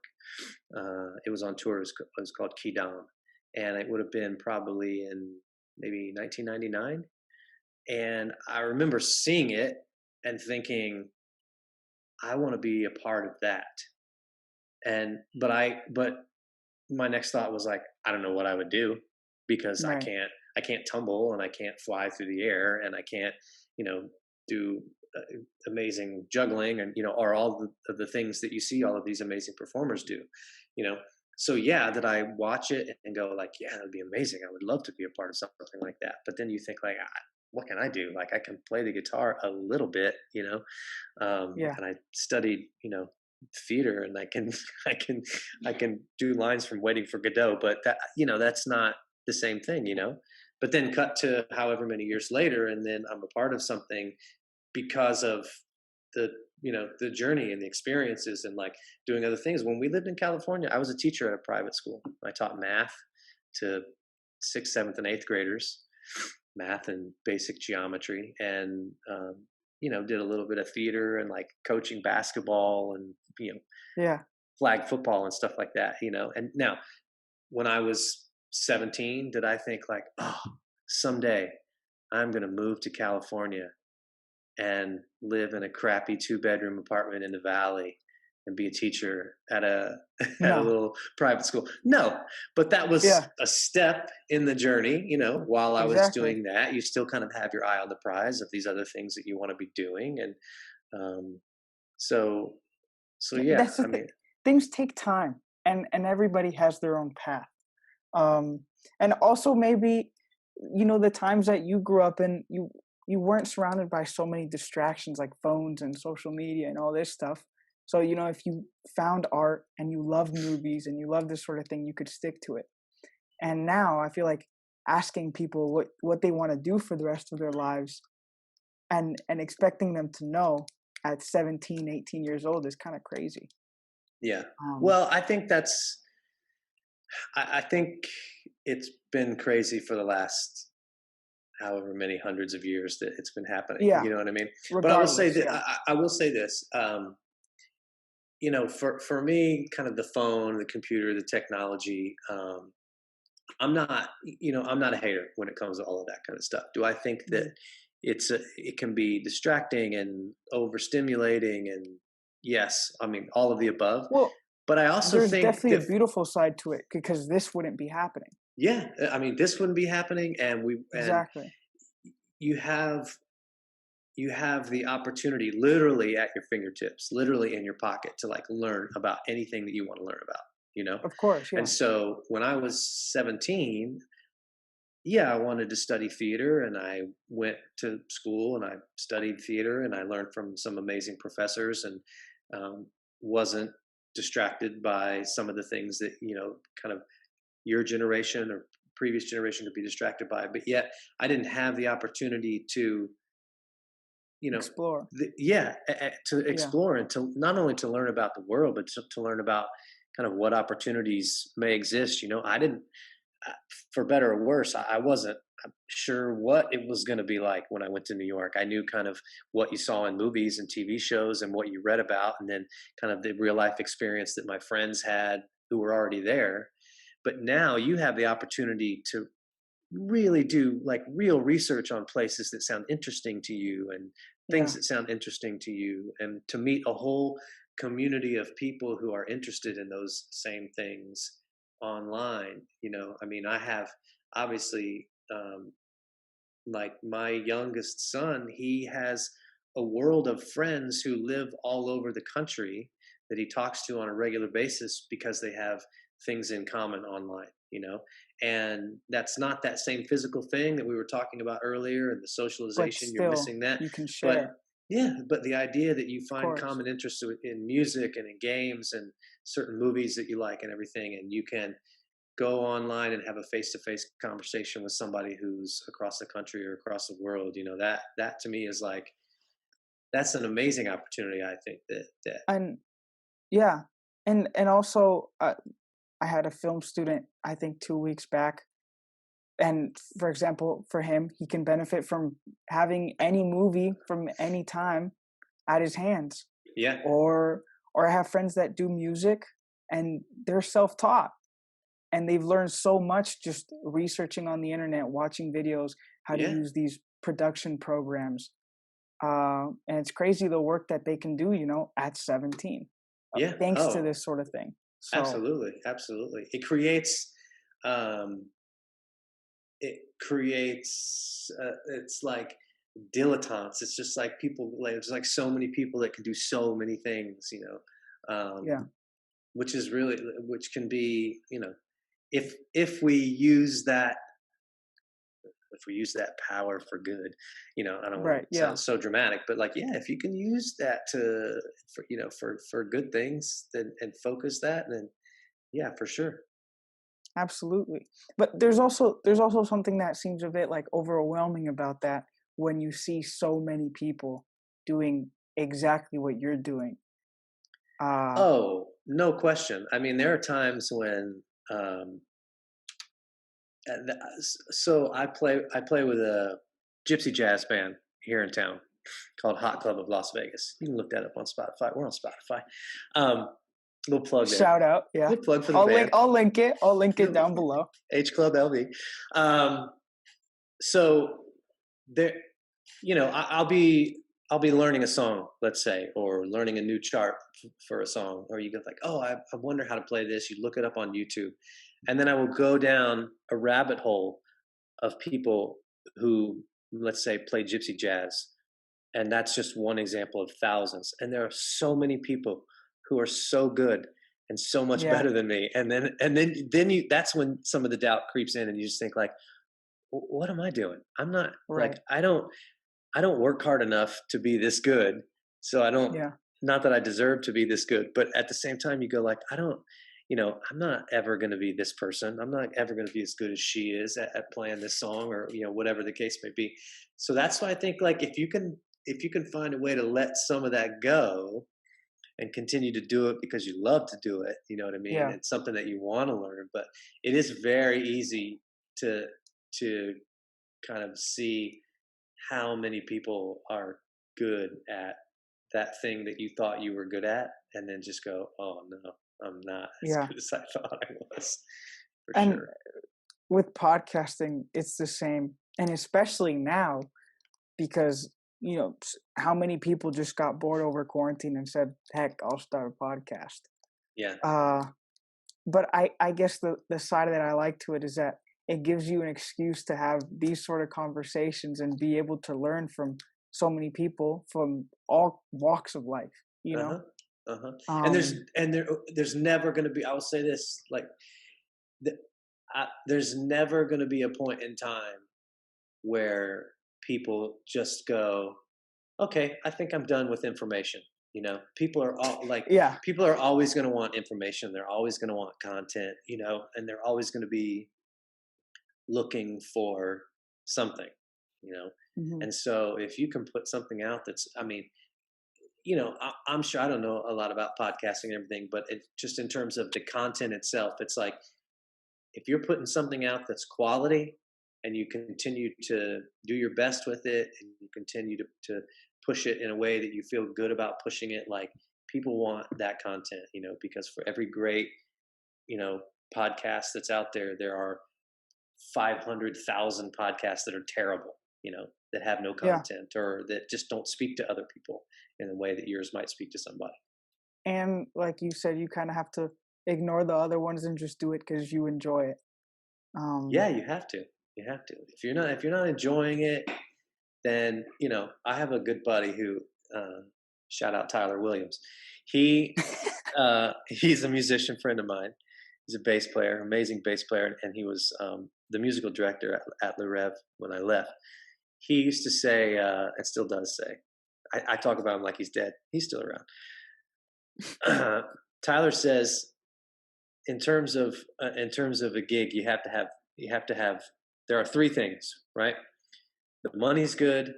B: It was on tour. It was called Kidam, and it would have been probably in maybe 1999. And I remember seeing it and thinking, I want to be a part of that. But my next thought was like, I don't know what I would do, because I
A: Right.
B: can't I can't tumble, and I can't fly through the air, and I can't, do amazing juggling, and or all the things that you see all of these amazing performers do. You know, so yeah, that I watch it and go like, yeah, that'd be amazing. I would love to be a part of something like that. But then you think like, what can I do? Like I can play the guitar a little bit,
A: Yeah.
B: and I studied, theater, and I can I can do lines from Waiting for Godot, but that's not the same thing. But then cut to however many years later, and then I'm a part of something because of the the journey and the experiences, and like doing other things. When we lived in California, I was a teacher at a private school. I taught math to sixth, seventh, and eighth graders, math and basic geometry, and did a little bit of theater and like coaching basketball, and
A: Yeah.
B: flag football and stuff like that. And now, when I was 17, did I think like, oh, someday I'm going to move to California and live in a crappy 2-bedroom apartment in the valley and be a teacher at a at a
A: No.
B: little private school? No, but that was
A: Yeah.
B: a step in the journey. While I was
A: Exactly.
B: doing that, you still kind of have your eye on the prize of these other things that you want to be doing. And um, so so yeah,
A: That's the
B: I
A: thing.
B: mean,
A: Things take time, and everybody has their own path. Um, and also maybe the times that you grew up in, you weren't surrounded by so many distractions like phones and social media and all this stuff. So if you found art and you loved movies and you love this sort of thing, you could stick to it. And now I feel like asking people what they want to do for the rest of their lives and expecting them to know at 17, 18 years old is kind of crazy.
B: yeah.
A: Um,
B: Well, I think it's been crazy for the last however many hundreds of years that it's been happening.
A: yeah,
B: You know what I mean? But I will say
A: regardless,
B: that
A: yeah.
B: I will say this. for me, kind of the phone, the computer, the technology. I'm not a hater when it comes to all of that kind of stuff. Do I think that
A: Mhm.
B: it can be distracting and overstimulating? And yes, I mean all of the above.
A: Well,
B: But I also
A: there's
B: think
A: definitely a
B: that
A: beautiful side to it because this wouldn't be happening.
B: yeah, I mean this wouldn't be happening, and
A: Exactly.
B: you have you have the opportunity literally at your fingertips, literally in your pocket to like learn about anything that you want to learn about, you know?
A: Of course,
B: And
A: yeah.
B: so when I was 17, yeah, I wanted to study theater and I went to school and I studied theater and I learned from some amazing professors and wasn't distracted by some of the things that, kind of your generation or previous generation could be distracted by. But yet I didn't have the opportunity to you know
A: Explore.
B: yeah, to
A: Yeah.
B: explore and to not only to learn about the world but to learn about kind of what opportunities may exist. I didn't uh, for better or worse, I wasn't sure what it was going to be like when I went to New York. I knew kind of what you saw in movies and TV shows and what you read about, and then kind of the real life experience that my friends had who were already there. But now you have the opportunity to really do like real research on places that sound interesting to you and things
A: Yeah.
B: that sound interesting to you, and to meet a whole community of people who are interested in those same things online. I mean, I have obviously like my youngest son, he has a world of friends who live all over the country that he talks to on a regular basis because they have things in common online, and that's not that same physical thing that we were talking about earlier and the
A: But
B: socialization. You're
A: still,
B: missing that.
A: you can
B: But
A: share.
B: yeah, but the idea that you
A: Of
B: find
A: course.
B: common interests in music and in games and certain movies that you like and everything, and you can go online and have a face-to-face conversation with somebody who's across the country or across the world, that to me is like that's an amazing opportunity. I think that
A: And yeah. And also I had a film student I think 2 weeks back, and for example, for him, he can benefit from having any movie from any time at his hands.
B: yeah,
A: Or I have friends that do music and they're self-taught and they've learned so much just researching on the internet, watching videos, how to
B: yeah,
A: use these production programs. And it's crazy the work that they can do, at 17,
B: yeah,
A: thanks to
B: oh,
A: this sort of thing. So,
B: absolutely, absolutely. Um it creates it's like dilettantes. It's just like people, like there's like so many people that can do so many things,
A: yeah,
B: which is really, which can be, if we use that, power for good. I don't want
A: right,
B: to
A: yeah,
B: sound so dramatic, but like, yeah, if you can use that for good things, then and focus that, then yeah, for sure.
A: absolutely. But there's also something that seems a bit like overwhelming about that when you see so many people doing exactly what you're doing. Uh,
B: Oh, no question. I mean, there are times when um so I play with a gypsy jazz band here in town called Hot Club of Las Vegas. You can look that up on Spotify. We're on Spotify. Um, little plug there.
A: Shout out, yeah.
B: Little plug for the
A: I'll link
B: band.
A: I'll link it. I'll link
B: Yeah,
A: it down below.
B: H Club LV. Um, so there, I'll be learning a song, let's say, or learning a new chart for a song, or you go like, oh, I wonder how to play this. You look it up on YouTube, and then I will go down a rabbit hole of people who, let's say, play gypsy jazz, and that's just one example of thousands. And there are so many people who are so good and so much
A: Yeah,
B: better than me. And then you that's when some of the doubt creeps in, and you just think like, What am I doing? I'm not like
A: right.
B: I don't work hard enough to be this good. So I don't,
A: Yeah,
B: not that I deserve to be this good, but at the same time you go like, I'm not ever going to be this person. I'm not ever going to be as good as she is at playing this song, or, whatever the case may be. So that's why I think like if you can find a way to let some of that go and continue to do it because you love to do it, you know what I mean?
A: yeah,
B: It's something that you want to learn, but it is very easy to to kind of see how many people are good at that thing that you thought you were good at, and then just go, oh no, I'm not as
A: Yeah.
B: good as I thought I was, for
A: And
B: sure.
A: with podcasting, it's the same. And especially now, because, how many people just got bored over quarantine and said, heck, I'll start a podcast.
B: Yeah.
A: Uh, but I guess the side that I like to it is that it gives you an excuse to have these sort of conversations and be able to learn from so many people from all walks of life, you know?
B: Uh-huh. Uh-huh. And
A: Um,
B: there's never going to be, I will say this, like the, there's never going to be a point in time where people just go, okay, I think I'm done with information. People are all like,
A: yeah,
B: people are always going to want information. They're always going to want content, and they're always going to be looking for something, you know.
A: hmm
B: And so if you can put something out that's, I mean, I'm sure I don't know a lot about podcasting and everything, but it just in terms of the content itself, it's like if you're putting something out that's quality and you continue to do your best with it and you continue to push it in a way that you feel good about pushing it, like people want that content, because for every great, you know, podcast that's out there, there are 500,000 podcasts that are terrible, that have no
A: yeah.
B: content or that just don't speak to other people in a way that yours might speak to somebody.
A: And like you said, you kind of have to ignore the other ones and just do it because you enjoy it.
B: Yeah,
A: Um,
B: you have to. You have to. If you're not enjoying it, then I have a good buddy who shout out Tyler Williams. He he's a musician friend of mine. He's a bass player, amazing bass player, and he was the musical director at Le Rev when I left. He used to say, and still does say, I talk about him like he's dead. He's still around. Tyler says, in terms of a gig, you have to have. There are three things, right? The money's good,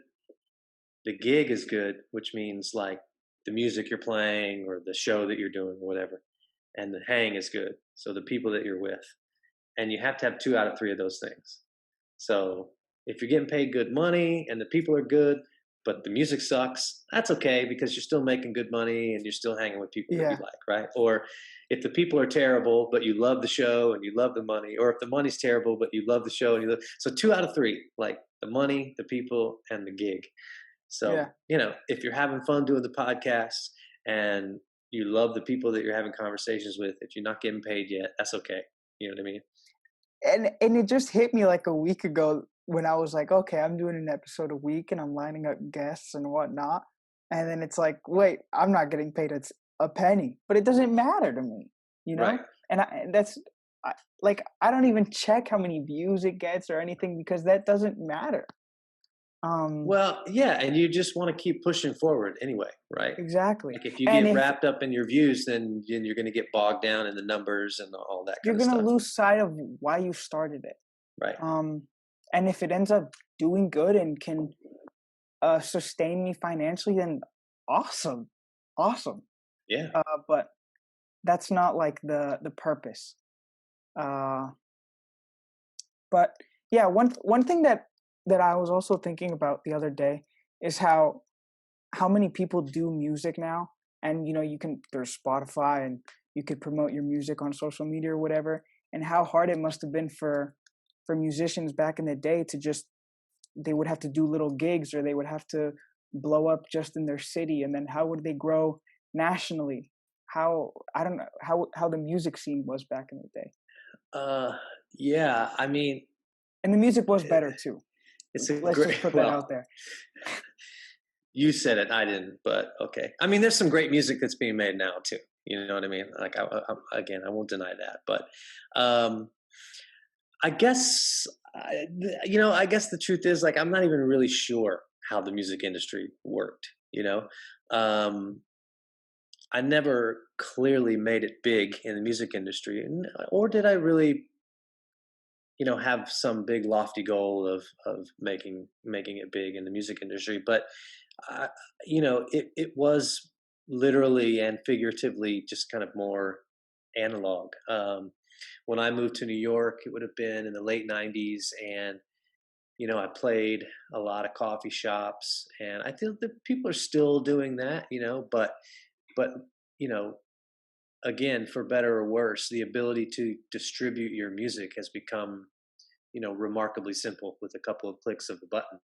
B: the gig is good, which means like the music you're playing or the show that you're doing or whatever, and the hang is good. So the people that you're with, and you have to have two out of three of those things. So if you're getting paid good money and the people are good, but the music sucks, that's okay because you're still making good money and you're still hanging with people that you
A: yeah,
B: like, right? Or if the people are terrible, but you love the show and you love the money, or if the money's terrible, but you love the show and so two out of three, like the money, the people, and the gig. So,
A: yeah.
B: if you're having fun doing the podcast and you love the people that you're having conversations with, if you're not getting paid yet, that's okay. You know what I mean?
A: And it just hit me like a week ago when I was like, okay, I'm doing an episode a week and I'm lining up guests and whatnot. And then it's like, wait, I'm not getting paid a penny, but it doesn't matter to me, you
B: Right.
A: know? And that's I, like, I don't even check how many views it gets or anything because that doesn't matter. Um,
B: Well, yeah, and you just want to keep pushing forward anyway, right?
A: exactly.
B: Like if you
A: And
B: get
A: if
B: wrapped up in your views, then you're going to get bogged down in the numbers and all that
A: you're
B: kind of
A: going to
B: stuff,
A: lose sight of why you started it.
B: right?
A: Um, and if it ends up doing good and can sustain me financially, then awesome, awesome.
B: Yeah.
A: But that's not like the purpose. Uh, but yeah, one thing that I was also thinking about the other day is how many people do music now, and you can there's Spotify and you could promote your music on social media or whatever, and how hard it must have been for musicians back in the day to just they would have to do little gigs or they would have to blow up just in their city, and then how would they grow nationally? How I don't know how the music scene was back in the day,
B: Uh, yeah. I mean,
A: and the music was better
B: eh,
A: too.
B: it's a
A: Let's just
B: great.
A: put that
B: Well,
A: out there.
B: you said it, I didn't, but okay. I mean, there's some great music that's being made now too. You know what I mean? Like, again, I won't deny that, but um, I guess I guess the truth is like I'm not even really sure how the music industry worked. Um, I never clearly made it big in the music industry, or did I really, have some big lofty goal of making it big in the music industry. But uh, it was literally and figuratively just kind of more analog. When I moved to New York, it would have been in the late '90s, and I played a lot of coffee shops, and I think that people are still doing that, but you know, again, for better or worse, the ability to distribute your music has become, remarkably simple with a couple of clicks of the button.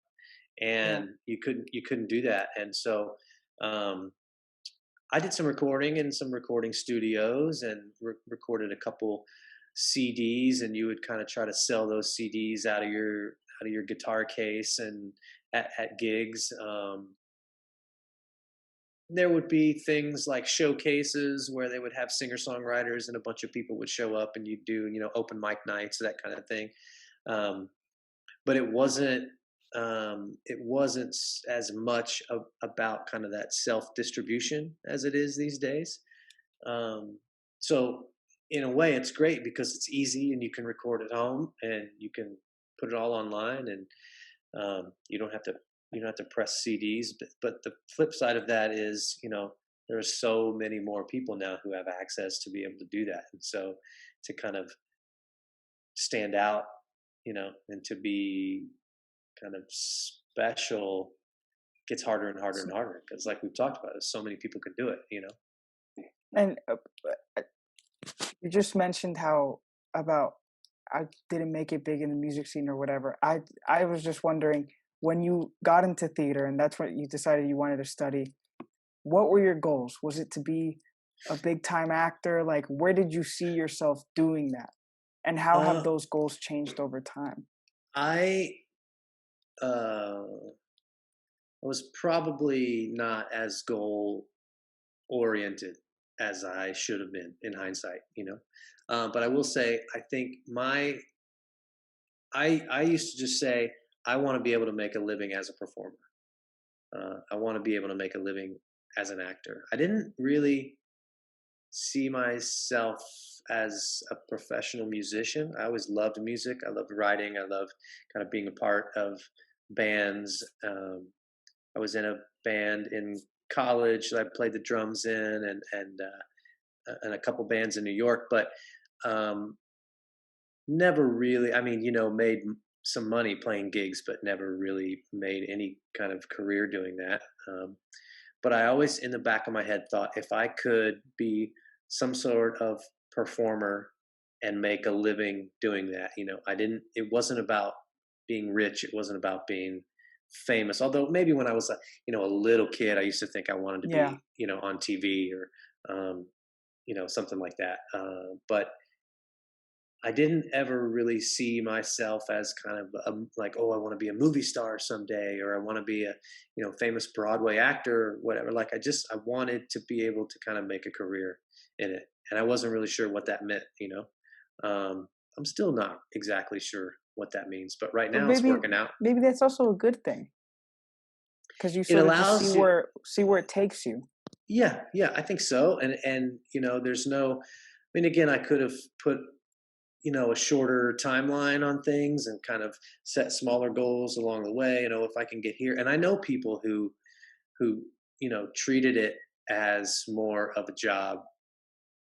A: Yeah.
B: And you couldn't do that. And so um, I did some recording in some recording studios and recorded a couple CDs, and you would kind of try to sell those CDs out of your guitar case and at gigs. There would be things like showcases where they would have singer songwriters and a bunch of people would show up and you'd do open mic nights, that kind of thing. um, but it wasn't as much about kind of that self distribution as it is these days. um, so in a way it's great because it's easy and you can record at home and you can put it all online, and you don't have to press CDs. But the flip side of that is, there are so many more people now who have access to be able to do that, and so to kind of stand out, and to be kind of special gets harder and harder and harder because, like we've talked about, so many people can do it.
A: And uh, you just mentioned how about I didn't make it big in the music scene or whatever. I was just wondering, when you got into theater and that's what you decided you wanted to study, what were your goals? Was it to be a big time actor? Like, where did you see yourself doing that? And how have
B: uh,
A: those goals changed over time?
B: I uh, was probably not as goal oriented as I should have been in hindsight. But I will say, I think I used to just say, I want to be able to make a living as a performer. I want to be able to make a living as an actor. I didn't really see myself as a professional musician. I always loved music. I loved writing. I loved kind of being a part of bands. I was in a band in college that I played the drums in, and a couple bands in New York, but um, never really. I mean, made some money playing gigs, but never really made any kind of career doing that. But I always, in the back of my head, thought if I could be some sort of performer and make a living doing that, I didn't. It wasn't about being rich. It wasn't about being famous. Although maybe when I was a little kid, I used to think I wanted to
A: Yeah.
B: be on TV or something like that. But I didn't ever really see myself as kind of like, oh, I want to be a movie star someday, or I want to be a famous Broadway actor, or whatever. Like I wanted to be able to kind of make a career in it, and I wasn't really sure what that meant. I'm still not exactly sure what that means, but right
A: But
B: now it's working out.
A: maybe that's also a good thing, because you
B: It
A: sort of just
B: allows you.
A: see where it takes you.
B: Yeah, yeah, I think so. And there's no. I mean, again, I could have put a shorter timeline on things and kind of set smaller goals along the way. If I can get here, and I know people who treated it as more of a job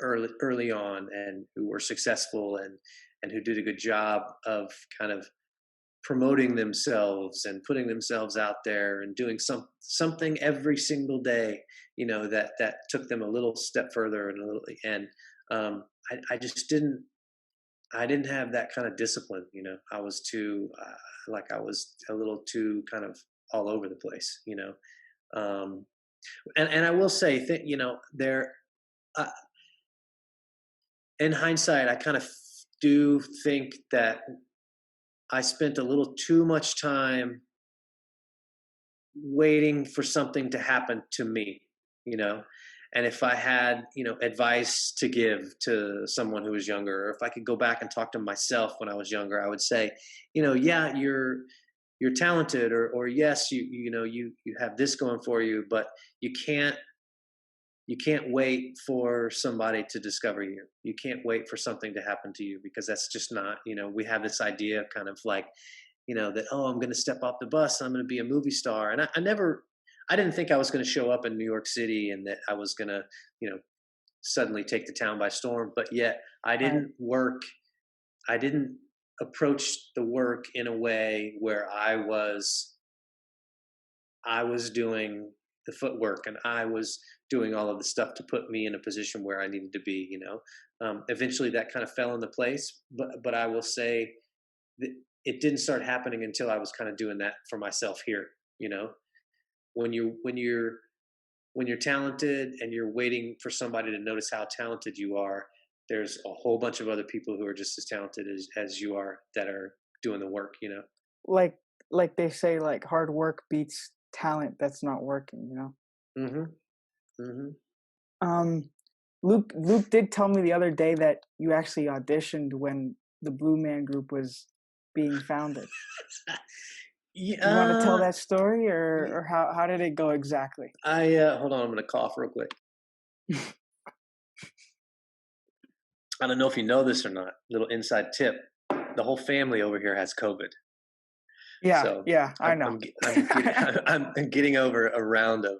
B: early on, and who were successful, and who did a good job of kind of promoting themselves and putting themselves out there and doing something every single day, that took them a little step further, and I just didn't have that kind of discipline. I was too, like I was a little too kind of all over the place. Um, and I will say that, there, uh, in hindsight, I kind of do think that I spent a little too much time waiting for something to happen to me, you know? And if I had, advice to give to someone who was younger, or if I could go back and talk to myself when I was younger, I would say, yeah, you're talented, or yes, you have this going for you, but you can't you can't wait for somebody to discover you. You can't wait for something to happen to you, because that's just not, we have this idea kind of like, that, oh, I'm going to step off the bus and I'm going to be a movie star. And I didn't think I was going to show up in New York City and that I was going to, you know, suddenly take the town by storm. But yet
A: Right.
B: I didn't approach the work in a way where I was doing the footwork and I was doing all of the stuff to put me in a position where I needed to be. Eventually that kind of fell into place, but I will say that it didn't start happening until I was kind of doing that for myself here. You know, when you're talented and you're waiting for somebody to notice how talented you are, there's a whole bunch of other people who are just as talented as you are that are doing the work.
A: Like like they say, like hard work beats talent that's not working, you know?
B: Hmm. Hmm.
A: Um, Luke did tell me the other day that you actually auditioned when the Blue Man Group was being founded. You want to tell
B: Yeah,
A: that story,
B: y-
A: or how did it go exactly?
B: I hold on. I'm gonna cough real quick. I don't know if you know this or not. Little inside tip: the whole family over here has COVID,
A: Yeah,
B: so
A: yeah, I know.
B: I'm getting I'm getting over a round of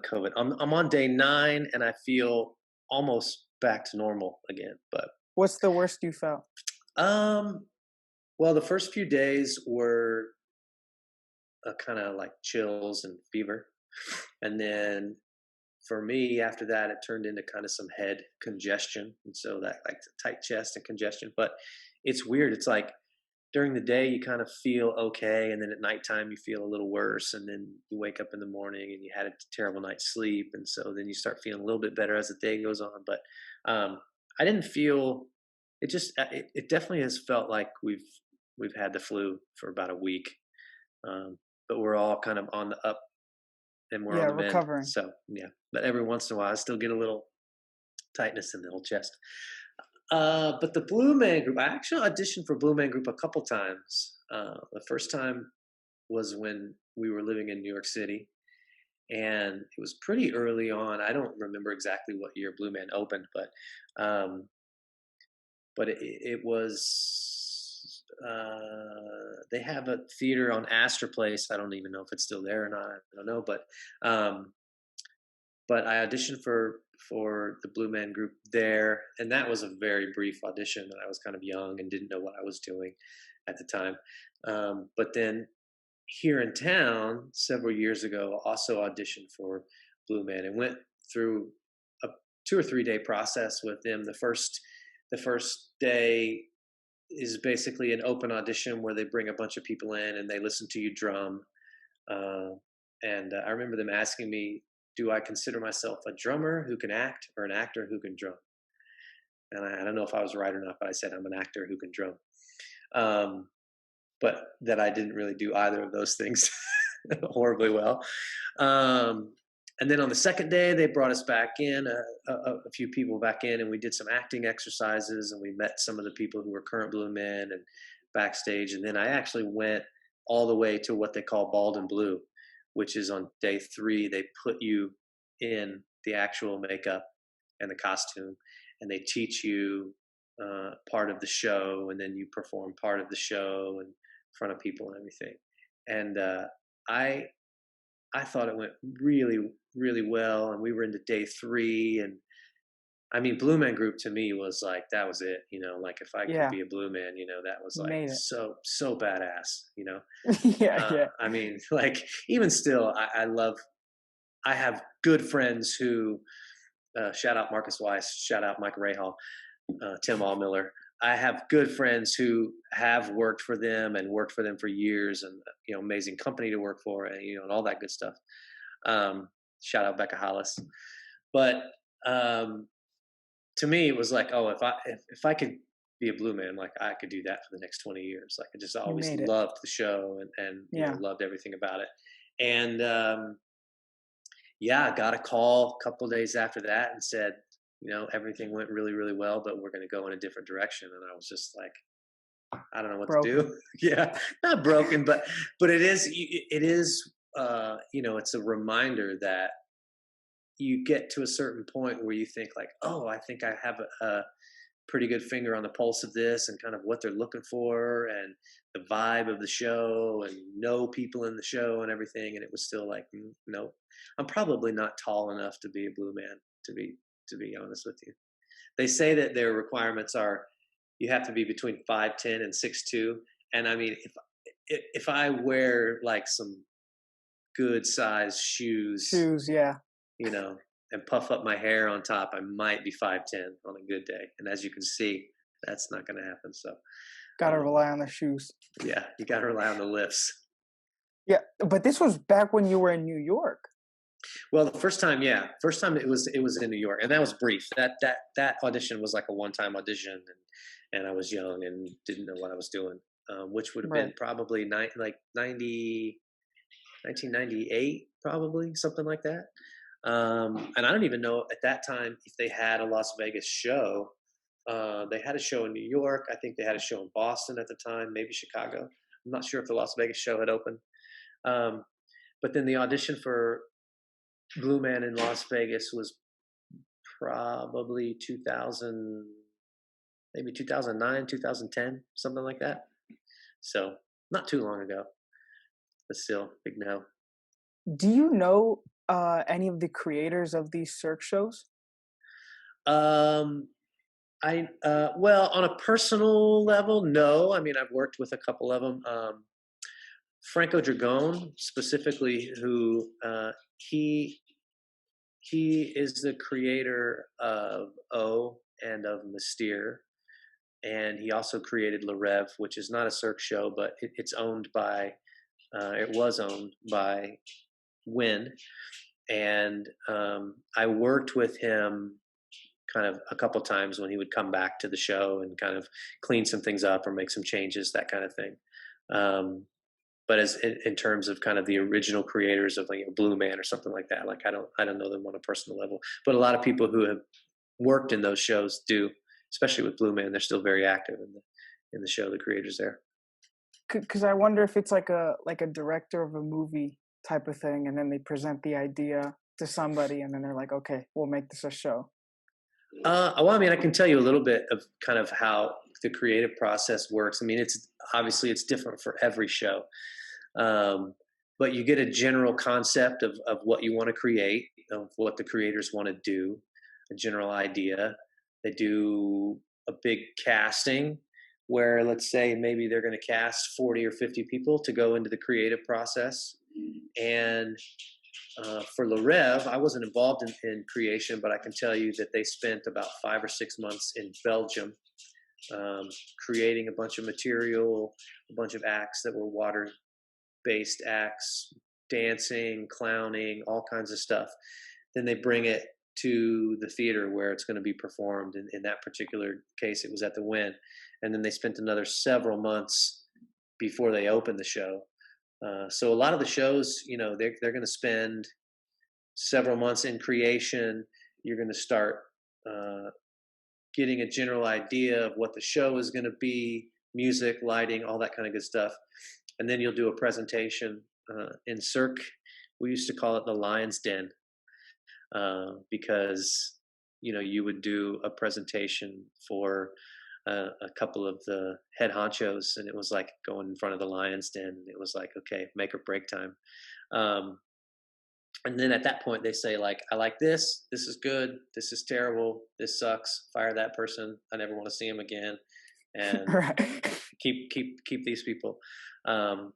B: COVID. I'm on day 9, and I feel almost back to normal again. But
A: What's the worst you felt?
B: um, well, the first few days were kind of like chills and fever, and then for me after that it turned into kind of some head congestion, and so that like tight chest and congestion. But it's weird. It's like during the day you kind of feel okay, and then at nighttime you feel a little worse, and then you wake up in the morning and you had a terrible night's sleep, and so then you start feeling a little bit better as the day goes on. But I didn't feel it. Just it definitely has felt like we've had the flu for about a week, um, but we're all kind of on the up and we're
A: Yeah,
B: on the mend.
A: recovering.
B: So yeah, but every once in a while I still get a little tightness in the whole chest. But the Blue Man Group, I actually auditioned for Blue Man Group a couple times. The first time was when we were living in New York City, and it was pretty early on. I don't remember exactly what year Blue Man opened, um, but it was. They have a theater on Astor Place. I don't even know if it's still there or not. I don't know, um, but I auditioned for the Blue Man Group there, and that was a very brief audition. And I was kind of young and didn't know what I was doing at the time. But then here in town, several years ago, also auditioned for Blue Man and went through a 2 or 3 day process with them. The first day is basically an open audition where they bring a bunch of people in and they listen to you drum. Uh, and I remember them asking me, do I consider myself a drummer who can act or an actor who can drum? And I don't know if I was right or not, but I said I'm an actor who can drum. Um, but that I didn't really do either of those things horribly well. Um, and then on the second day, they brought us back in, a few people back in, and we did some acting exercises, and we met some of the people who were current Blue Men and backstage. And then I actually went all the way to what they call Bald and Blue, which is on day 3. They put you in the actual makeup and the costume, and they teach you part of the show, and then you perform part of the show in front of people and everything. And I I thought it went really, really well, and we were into day 3, and I mean, Blue Man Group to me was like that was it, like if I could
A: Yeah,
B: be a Blue Man, that was
A: you
B: like
A: made it.
B: so badass.
A: Yeah, yeah.
B: I mean, like even still, I have good friends who shout out Marcus Weiss, shout out Mike Rahal, Tim Allmiller. I have good friends who have worked for them and worked for them for years, and amazing company to work for, and all that good stuff. Shout out Becca Hollis. But um, to me, it was like, oh, if I could be a Blue Man, like I could do that for the next 20 years. Like I just
A: You
B: always
A: made it.
B: loved the show and
A: Yeah.
B: loved everything about it. And yeah, I got a call a couple of days after that and said, everything went really, really well, but we're going to go in a different direction. And I was just like, I don't know what to
A: Broken.
B: do. Yeah, not broken, but it is it's a reminder that you get to a certain point where you think like, oh, I think I have a pretty good finger on the pulse of this and kind of what they're looking for and the vibe of the show and know people in the show and everything. And it was still like, no, I'm probably not tall enough to be a Blue Man, to be honest with you. They say that their requirements are you have to be between 5'10" and 6'2". And I mean, if I wear like some good size shoes,
A: Shoes, yeah.
B: and puff up my hair on top, I might be 5'10" on a good day. And as you can see, that's not going to happen. So,
A: Gotta
B: um,
A: rely on the shoes.
B: yeah, you got to rely on the lifts.
A: Yeah, but this was back when you were in New York.
B: Well, the first time, yeah, first time it was in New York, and that was brief. That audition was like a one-time audition, and I was young and didn't know what I was doing, which would have
A: Right.
B: been probably 1998, probably something like that. And I don't even know at that time if they had a Las Vegas show. They had a show in New York. I think they had a show in Boston at the time, maybe Chicago. I'm not sure if the Las Vegas show had opened. Um, but then the audition for Blue Man in Las Vegas was probably 2000, maybe 2009, 2010, something like that. So not too long ago, but still big no.
A: Do you know any of the creators of these Cirque shows?
B: Um, well, on a personal level, no. I mean, I've worked with a couple of them. Franco Dragone, specifically, who he he is the creator of O and of Mystere, and he also created Le Rêve, which is not a Cirque show, but it was owned by Wynn, and I worked with him kind of a couple times when he would come back to the show and kind of clean some things up or make some changes, that kind of thing. Um, but as in terms of kind of the original creators of Blue Man or something like that, like I don't know them on a personal level, but a lot of people who have worked in those shows do, especially with Blue Man. They're still very active in the show. The creators there.
A: Because I wonder if it's like a director of a movie type of thing, and then they present the idea to somebody, and then they're like, okay, we'll make this a show.
B: Well, I mean, I can tell you a little bit of kind of how the creative process works. I mean, it's different for every show, um, but you get a general concept of what you want to create, of what the creators want to do, a general idea. They do a big casting where, let's say, maybe they're going to cast 40 or 50 people to go into the creative process, and for Le Rêve, I wasn't involved in creation, but I can tell you that they spent about 5 or 6 months in Belgium um, creating a bunch of material, a bunch of acts that were water based acts, dancing, clowning, all kinds of stuff. Then they bring it to the theater where it's going to be performed. In that particular case, it was at the Wynn. And then they spent another several months before they opened the show. So a lot of the shows, they're going to spend several months in creation. You're going to start uh, getting a general idea of what the show is going to be, music, lighting, all that kind of good stuff, and then you'll do a presentation in Cirque. We used to call it the Lion's Den because you would do a presentation for a couple of the head honchos, and it was like going in front of the Lion's Den. It was like, okay, make or break time. Um, and then at that point they say, like, I like this is good, this is terrible, this sucks, fire that person, I never want to see him again, and
A: Right.
B: keep these people. um,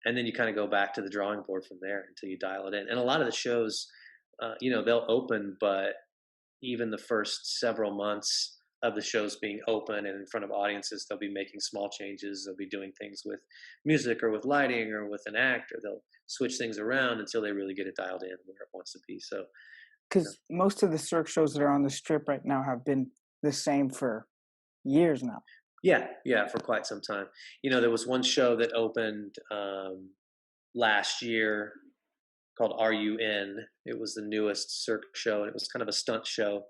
B: and then you kind of go back to the drawing board from there until you dial it in. And a lot of the shows, they'll open, but even the first several months of the shows being open and in front of audiences, they'll be making small changes. They'll be doing things with music or with lighting or with an act, or they'll switch things around until they really get it dialed in where it wants to be. So, you know,
A: Because most of the Cirque shows that are on the strip right now have been the same for years now.
B: yeah, for quite some time. There was one show that opened last year called RUN. It was the newest Cirque show, and it was kind of a stunt show.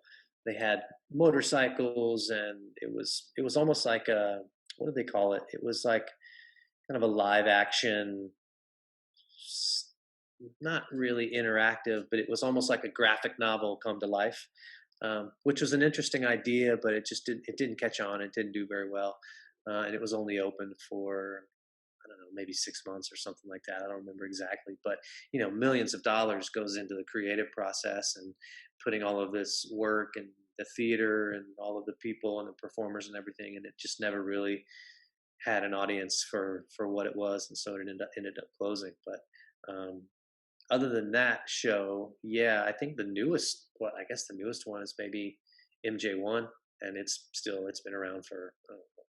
B: They had motorcycles, and it was almost like a, what do they call it? It was like kind of a live action, not really interactive, but it was almost like a graphic novel come to life, which was an interesting idea, but it didn't catch on. It didn't do very well, and it was only open for, I don't know, maybe 6 months or something like that. I don't remember exactly, but millions of dollars goes into the creative process and putting all of this work and the theater and all of the people and the performers and everything, and it just never really had an audience for what it was, and so it ended up closing. But other than that show, yeah, I think I guess the newest one is maybe MJ1, and it's been around for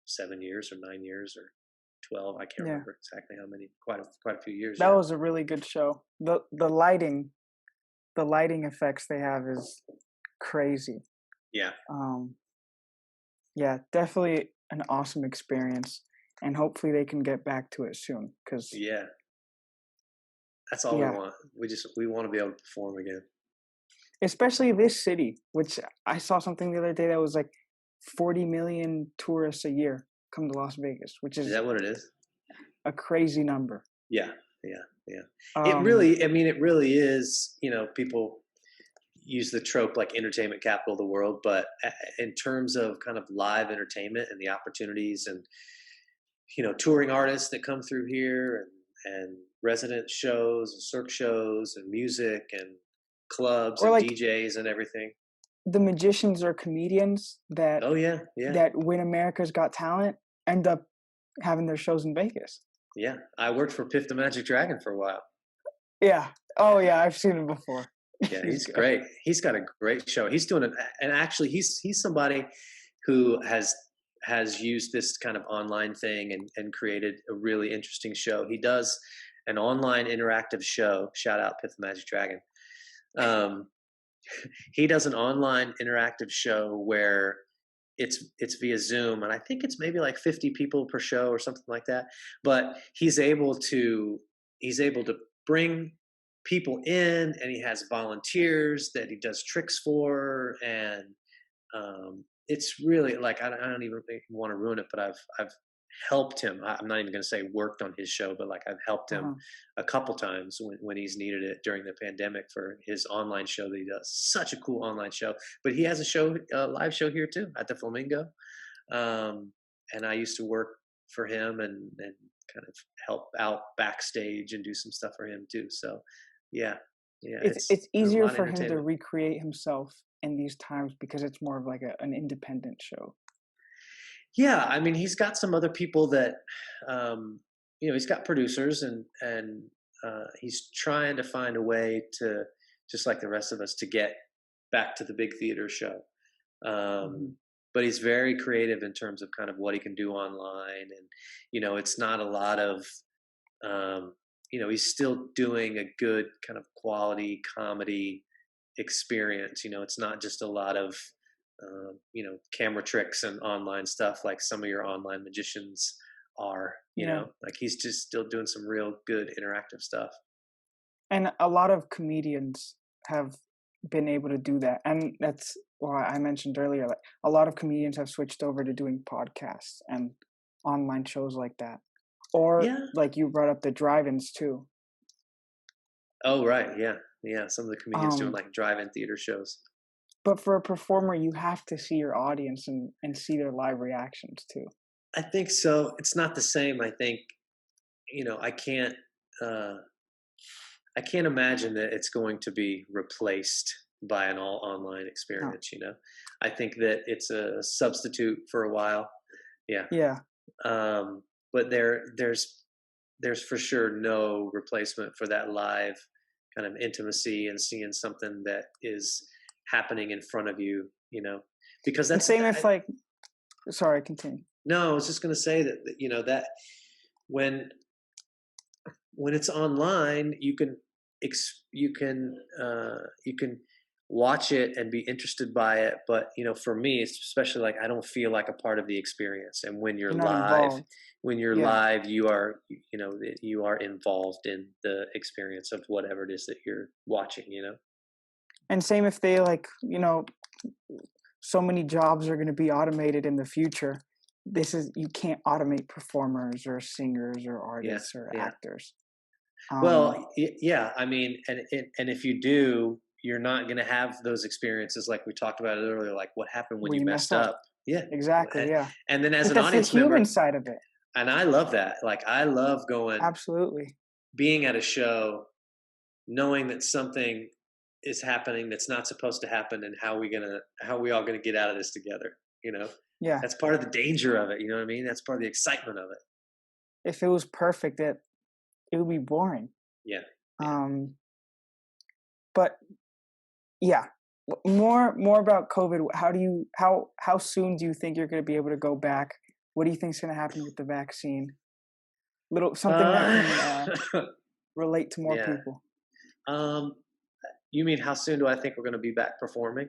B: 7 years or 9 years or 12. I can't
A: Yeah,
B: remember exactly how many. Quite a few years.
A: that
B: Yeah,
A: was a really good show. The lighting effects they have is crazy.
B: yeah,
A: Um, yeah, definitely an awesome experience, and hopefully they can get back to it soon. Cause
B: yeah. That's all we
A: yeah,
B: want. We want to be able to perform again.
A: especially this city, which I saw something the other day that was like 40 million tourists a year come to Las Vegas, which
B: Is
A: is
B: that what it is?
A: a crazy number.
B: Yeah, yeah, yeah.
A: Um,
B: It really is. People use the trope like entertainment capital of the world, but in terms of kind of live entertainment and the opportunities and touring artists that come through here and resident shows and circ shows and music and clubs
A: or
B: and
A: like
B: DJs and everything.
A: the magicians or comedians
B: Oh yeah, yeah,
A: that win America's Got Talent end up having their shows in Vegas.
B: yeah. I worked for Piff the Magic Dragon for a while.
A: Yeah. Oh yeah, I've seen him before.
B: Yeah,
A: He's
B: he's
A: good.
B: great. He's got a great show. He's doing it, and actually, he's somebody who has used this kind of online thing and created a really interesting show. He does an online interactive show. Shout out Piff the Magic Dragon. Um, he does an online interactive show where it's via Zoom, and I think it's maybe like 50 people per show or something like that. But he's able to bring people in, and he has volunteers that he does tricks for, and it's really like I don't even want to ruin it, but I've helped him. I'm not even going to say worked on his show, but like I've helped him
A: Uh-huh.
B: a couple times when he's needed it during the pandemic for his online show that he does. Such a cool online show. But he has a live show here too at the Flamingo, um, and I used to work for him and kind of help out backstage and do some stuff for him too. So yeah, yeah,
A: It's
B: it's a
A: easier
B: lot of
A: for him to
B: entertainment.
A: recreate himself in these times because it's more of like an independent show.
B: Yeah, I mean, he's got some other people that, um, he's got producers and he's trying to find a way to, just like the rest of us, to get back to the big theater show.
A: Hmm.
B: Um, but he's very creative in terms of kind of what he can do online, and it's not a lot of, um, he's still doing a good kind of quality comedy experience. It's not just a lot of camera tricks and online stuff like some of your online magicians are.
A: Yeah.
B: Like he's just still doing some real good interactive stuff.
A: And a lot of comedians have been able to do that. And that's why I mentioned earlier, like a lot of comedians have switched over to doing podcasts and online shows like that. Or
B: Yeah.
A: like you brought up the drive-ins too.
B: Oh, right. Yeah. Yeah. Some of the comedians doing
A: Um,
B: like drive-in theater shows.
A: but for a performer, you have to see your audience and see their live reactions too.
B: I think so. It's not the same. I think, you know, I can't, uh, I can't imagine that it's going to be replaced by an all online
A: No.
B: experience. I think that it's a substitute for a while. Yeah.
A: Yeah.
B: Um, but there's for sure no replacement for that live kind of intimacy and seeing something that is happening in front of you. Because
A: And same if like, sorry, continue.
B: no, I was just going to say that when when it's online, you can watch it and be interested by it. But for me, it's especially like I don't feel like a part of the experience. And
A: You're not involved.
B: when you're
A: Yeah.
B: live, you are involved in the experience of whatever it is that you're watching.
A: And same if they like, so many jobs are going to be automated in the future. You can't automate performers or singers or
B: Yeah,
A: artists or
B: yeah.
A: actors. Um,
B: Well, yeah. I mean, and if you do, you're not going to have those experiences like we talked about it earlier. Like what happened when
A: where
B: you
A: you mess
B: messed
A: up.
B: up? Yeah,
A: Exactly. Yeah.
B: and then as
A: Like
B: an
A: that's the
B: audience
A: human
B: member,
A: side of it.
B: and I love that. Like I love
A: Absolutely.
B: being at a show, knowing that something is happening that's not supposed to happen, and how we all gonna get out of this together.
A: Yeah.
B: That's part of the danger of it. You know what I mean? That's part of the excitement of it.
A: If it was perfect, it would be boring.
B: Yeah, yeah,
A: Um, but yeah, more about COVID. How soon do you think you're going to be able to go back? What do you think is going to happen with the vaccine? Little something that
B: Uh,
A: can relate to more
B: yeah.
A: people,
B: Um, you mean how soon do I think we're going to be back performing?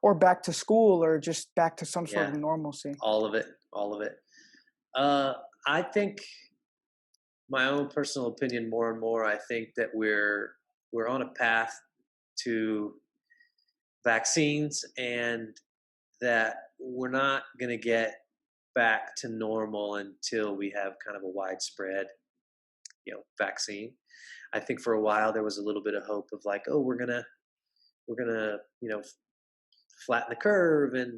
A: or back to school, or just back to some sort
B: Yeah,
A: of normalcy.
B: all of it, all of it. Uh, I think my own personal opinion, more and more, I think that we're on a path to vaccines, and that we're not going to get back to normal until we have kind of a widespread, vaccine. I think for a while there was a little bit of hope of like, oh, we're gonna flatten the curve, and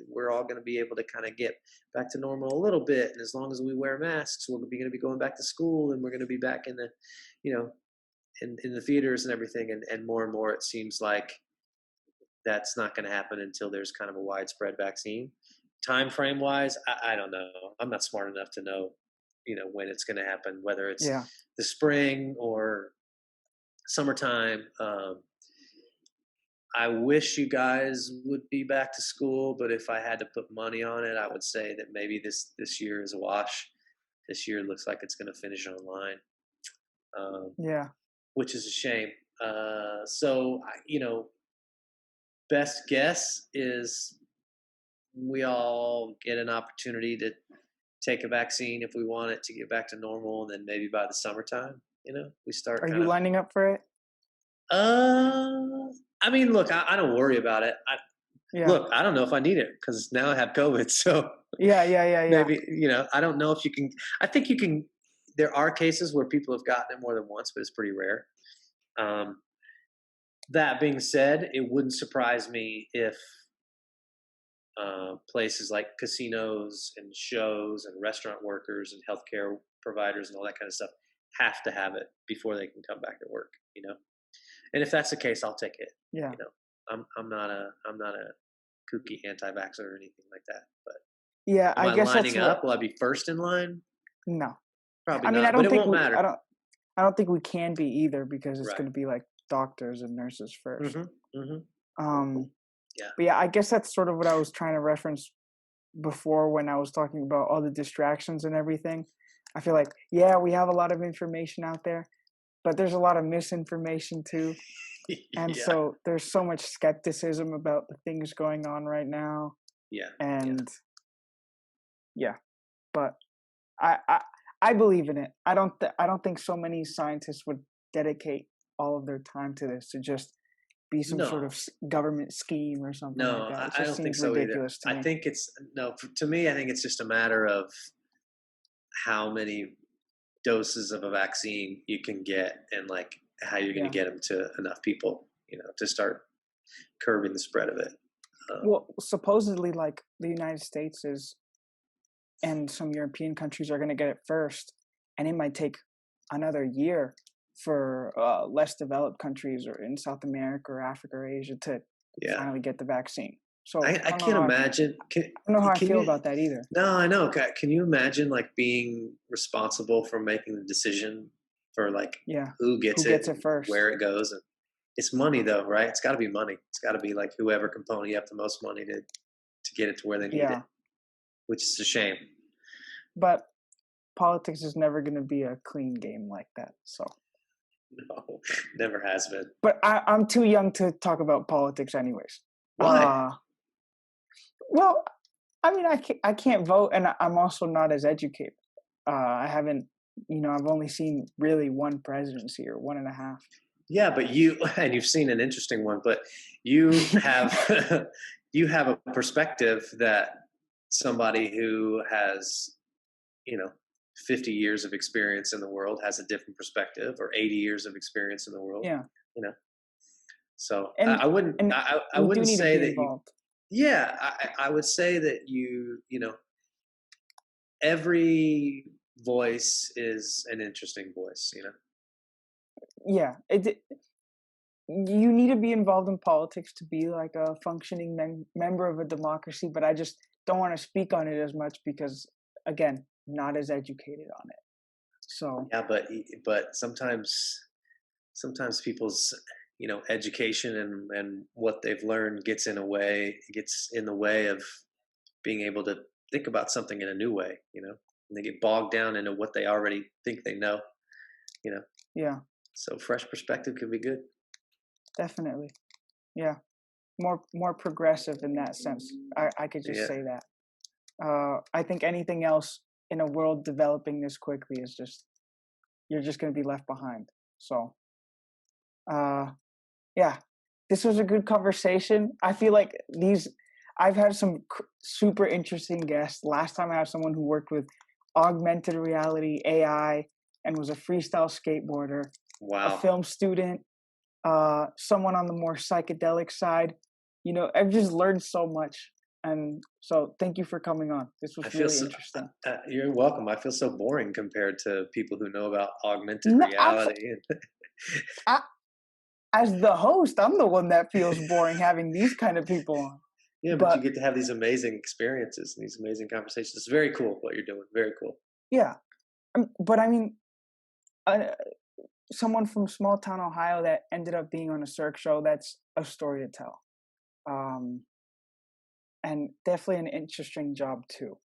B: we're all going to be able to kind of get back to normal a little bit, and as long as we wear masks, we're going to be going back to school, and we're going to be back in the you know in the theaters and everything, and more it seems like that's not going to happen until there's kind of a widespread vaccine. Time frame wise, I don't know. I'm not smart enough to know when it's going to happen, whether it's
A: Yeah.
B: the spring or summertime. I wish you guys would be back to school, but if I had to put money on it, I would say that maybe this year is a wash. This year looks like it's going to finish online, um,
A: Yeah.
B: which is a shame. So best guess is we all get an opportunity to take a vaccine if we want it to get back to normal, and then maybe by the summertime, we start
A: Are
B: kind
A: you
B: of.
A: lining up for it?
B: I mean, look, I don't worry about it.
A: Yeah.
B: Look, I don't know if I need it because now I have COVID. So
A: Yeah. Yeah. Yeah. Yeah.
B: maybe, I don't know if you can. I think you can. There are cases where people have gotten it more than once, but it's pretty rare. Um, that being said, it wouldn't surprise me if places like casinos and shows and restaurant workers and healthcare providers and all that kind of stuff have to have it before they can come back to work. And if that's the case, I'll take it.
A: Yeah.
B: You know, I'm not a kooky anti-vaxxer or anything like that. But
A: Yeah.
B: am
A: I
B: I
A: guess that's
B: lining
A: what.
B: up? Will I be first in line?
A: No.
B: Probably
A: I mean, I
B: not, but
A: don't
B: it
A: think
B: won't
A: we.
B: matter.
A: I don't think we can be either because it's
B: Right.
A: going to be like doctors and nurses first.
B: Mm-hmm. Mm-hmm.
A: Um.
B: Yeah.
A: But yeah, I guess that's sort of what I was trying to reference before when I was talking about all the distractions and everything. I feel like, yeah, we have a lot of information out there, but there's a lot of misinformation too. And
B: Yeah.
A: so there's so much skepticism about the things going on right now.
B: Yeah. Yeah.
A: And yeah, but I I, I believe in it. I don't think so many scientists would dedicate all of their time to this to just be some sort of
B: No.
A: government scheme or something like
B: No,
A: that. It
B: I
A: just
B: don't think
A: seems
B: so either.
A: ridiculous to
B: I
A: me.
B: think it's no. To me, I think it's just a matter of how many doses of a vaccine you can get, and like how you're going to
A: Yeah.
B: get them to enough people, to start curbing the spread of it. Um,
A: Well, supposedly, like the United States is, and some European countries are going to get it first, and it might take another year for less developed countries or in South America or Africa or Asia to
B: yeah,
A: finally get the vaccine. So
B: I can't imagine.
A: I don't know how I
B: Can
A: feel
B: you?
A: about that either.
B: No, I know. Can you imagine like being responsible for making the decision for like
A: Yeah,
B: who gets
A: who
B: it
A: gets it
B: and
A: first?
B: where it goes? And it's money though, right? It's got to be money. It's got to be like whoever can pony up the most money to get it to where they need it,
A: Yeah,
B: which is a shame.
A: but politics is never going to be a clean game like that. So,
B: No, never has been.
A: but I'm too young to talk about politics, anyways.
B: Why?
A: Well, I mean, I can't vote, and I'm also not as educated. I haven't, I've only seen really one presidency or one and a half.
B: Yeah, but and you've seen an interesting one, but you have you have a perspective that somebody who has, you know, 50 years of experience in the world has a different perspective, or 80 years of experience in the world,
A: Yeah,
B: you know. So
A: and
B: I wouldn't
A: and
B: I
A: we do
B: wouldn't
A: need to
B: say
A: be
B: that you.
A: involved.
B: Yeah, I would say that every voice is an interesting voice.
A: Yeah, you need to be involved in politics to be like a functioning member of a democracy. But I just don't want to speak on it as much because, again, not as educated on it. So
B: Yeah, but sometimes people's education and what they've learned gets in the way of being able to think about something in a new way, and they get bogged down into what they already think they know, you know.
A: Yeah,
B: So fresh perspective can be good.
A: definitely. Yeah, more progressive in that sense. I could just
B: Yeah.
A: say that. I think anything else in a world developing this quickly is just you're just going to be left behind. So, uh, yeah, this was a good conversation. I feel like I've had some super interesting guests. Last time I had someone who worked with augmented reality, AI, and was a freestyle skateboarder, a
B: Wow.
A: film student, someone on the more psychedelic side. I've just learned so much. And so thank you for coming on. This
B: I
A: was
B: feel
A: really
B: so.
A: interesting.
B: You're welcome. I feel so boring compared to people who know about augmented
A: No,
B: reality.
A: I, as the host, I'm the one that feels boring having these kind of people on.
B: Yeah, but you
A: But
B: get to have these amazing experiences and these amazing conversations. It's very cool what you're doing. Very cool.
A: yeah, but I mean, uh, someone from small town Ohio that ended up being on a Cirque show, that's a story to tell. Um, and definitely an interesting job too.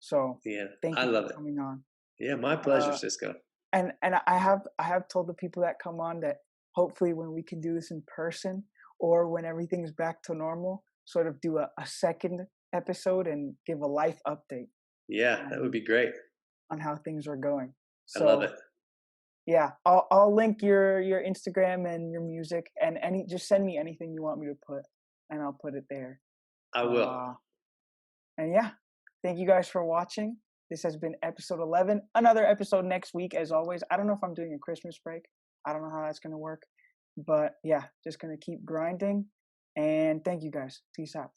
A: So
B: Yeah,
A: thank
B: I
A: you for
B: love it.
A: coming on.
B: Yeah, my pleasure,
A: Uh,
B: Cisco.
A: and I have told the people that come on that hopefully when we can do this in person or when everything's back to normal, sort of do a second episode and give a life update
B: Yeah, that would
A: on
B: be great.
A: how things are going.
B: I love it.
A: So yeah, I'll link your Instagram and your music and just send me anything you want me to put and I'll put it there.
B: I will.
A: Uh, and yeah, thank you guys for watching. This has been episode 11. Another episode next week, as always. I don't know if I'm doing a Christmas break. I don't know how that's going to work. But yeah, just going to keep grinding. And thank you guys. Peace out.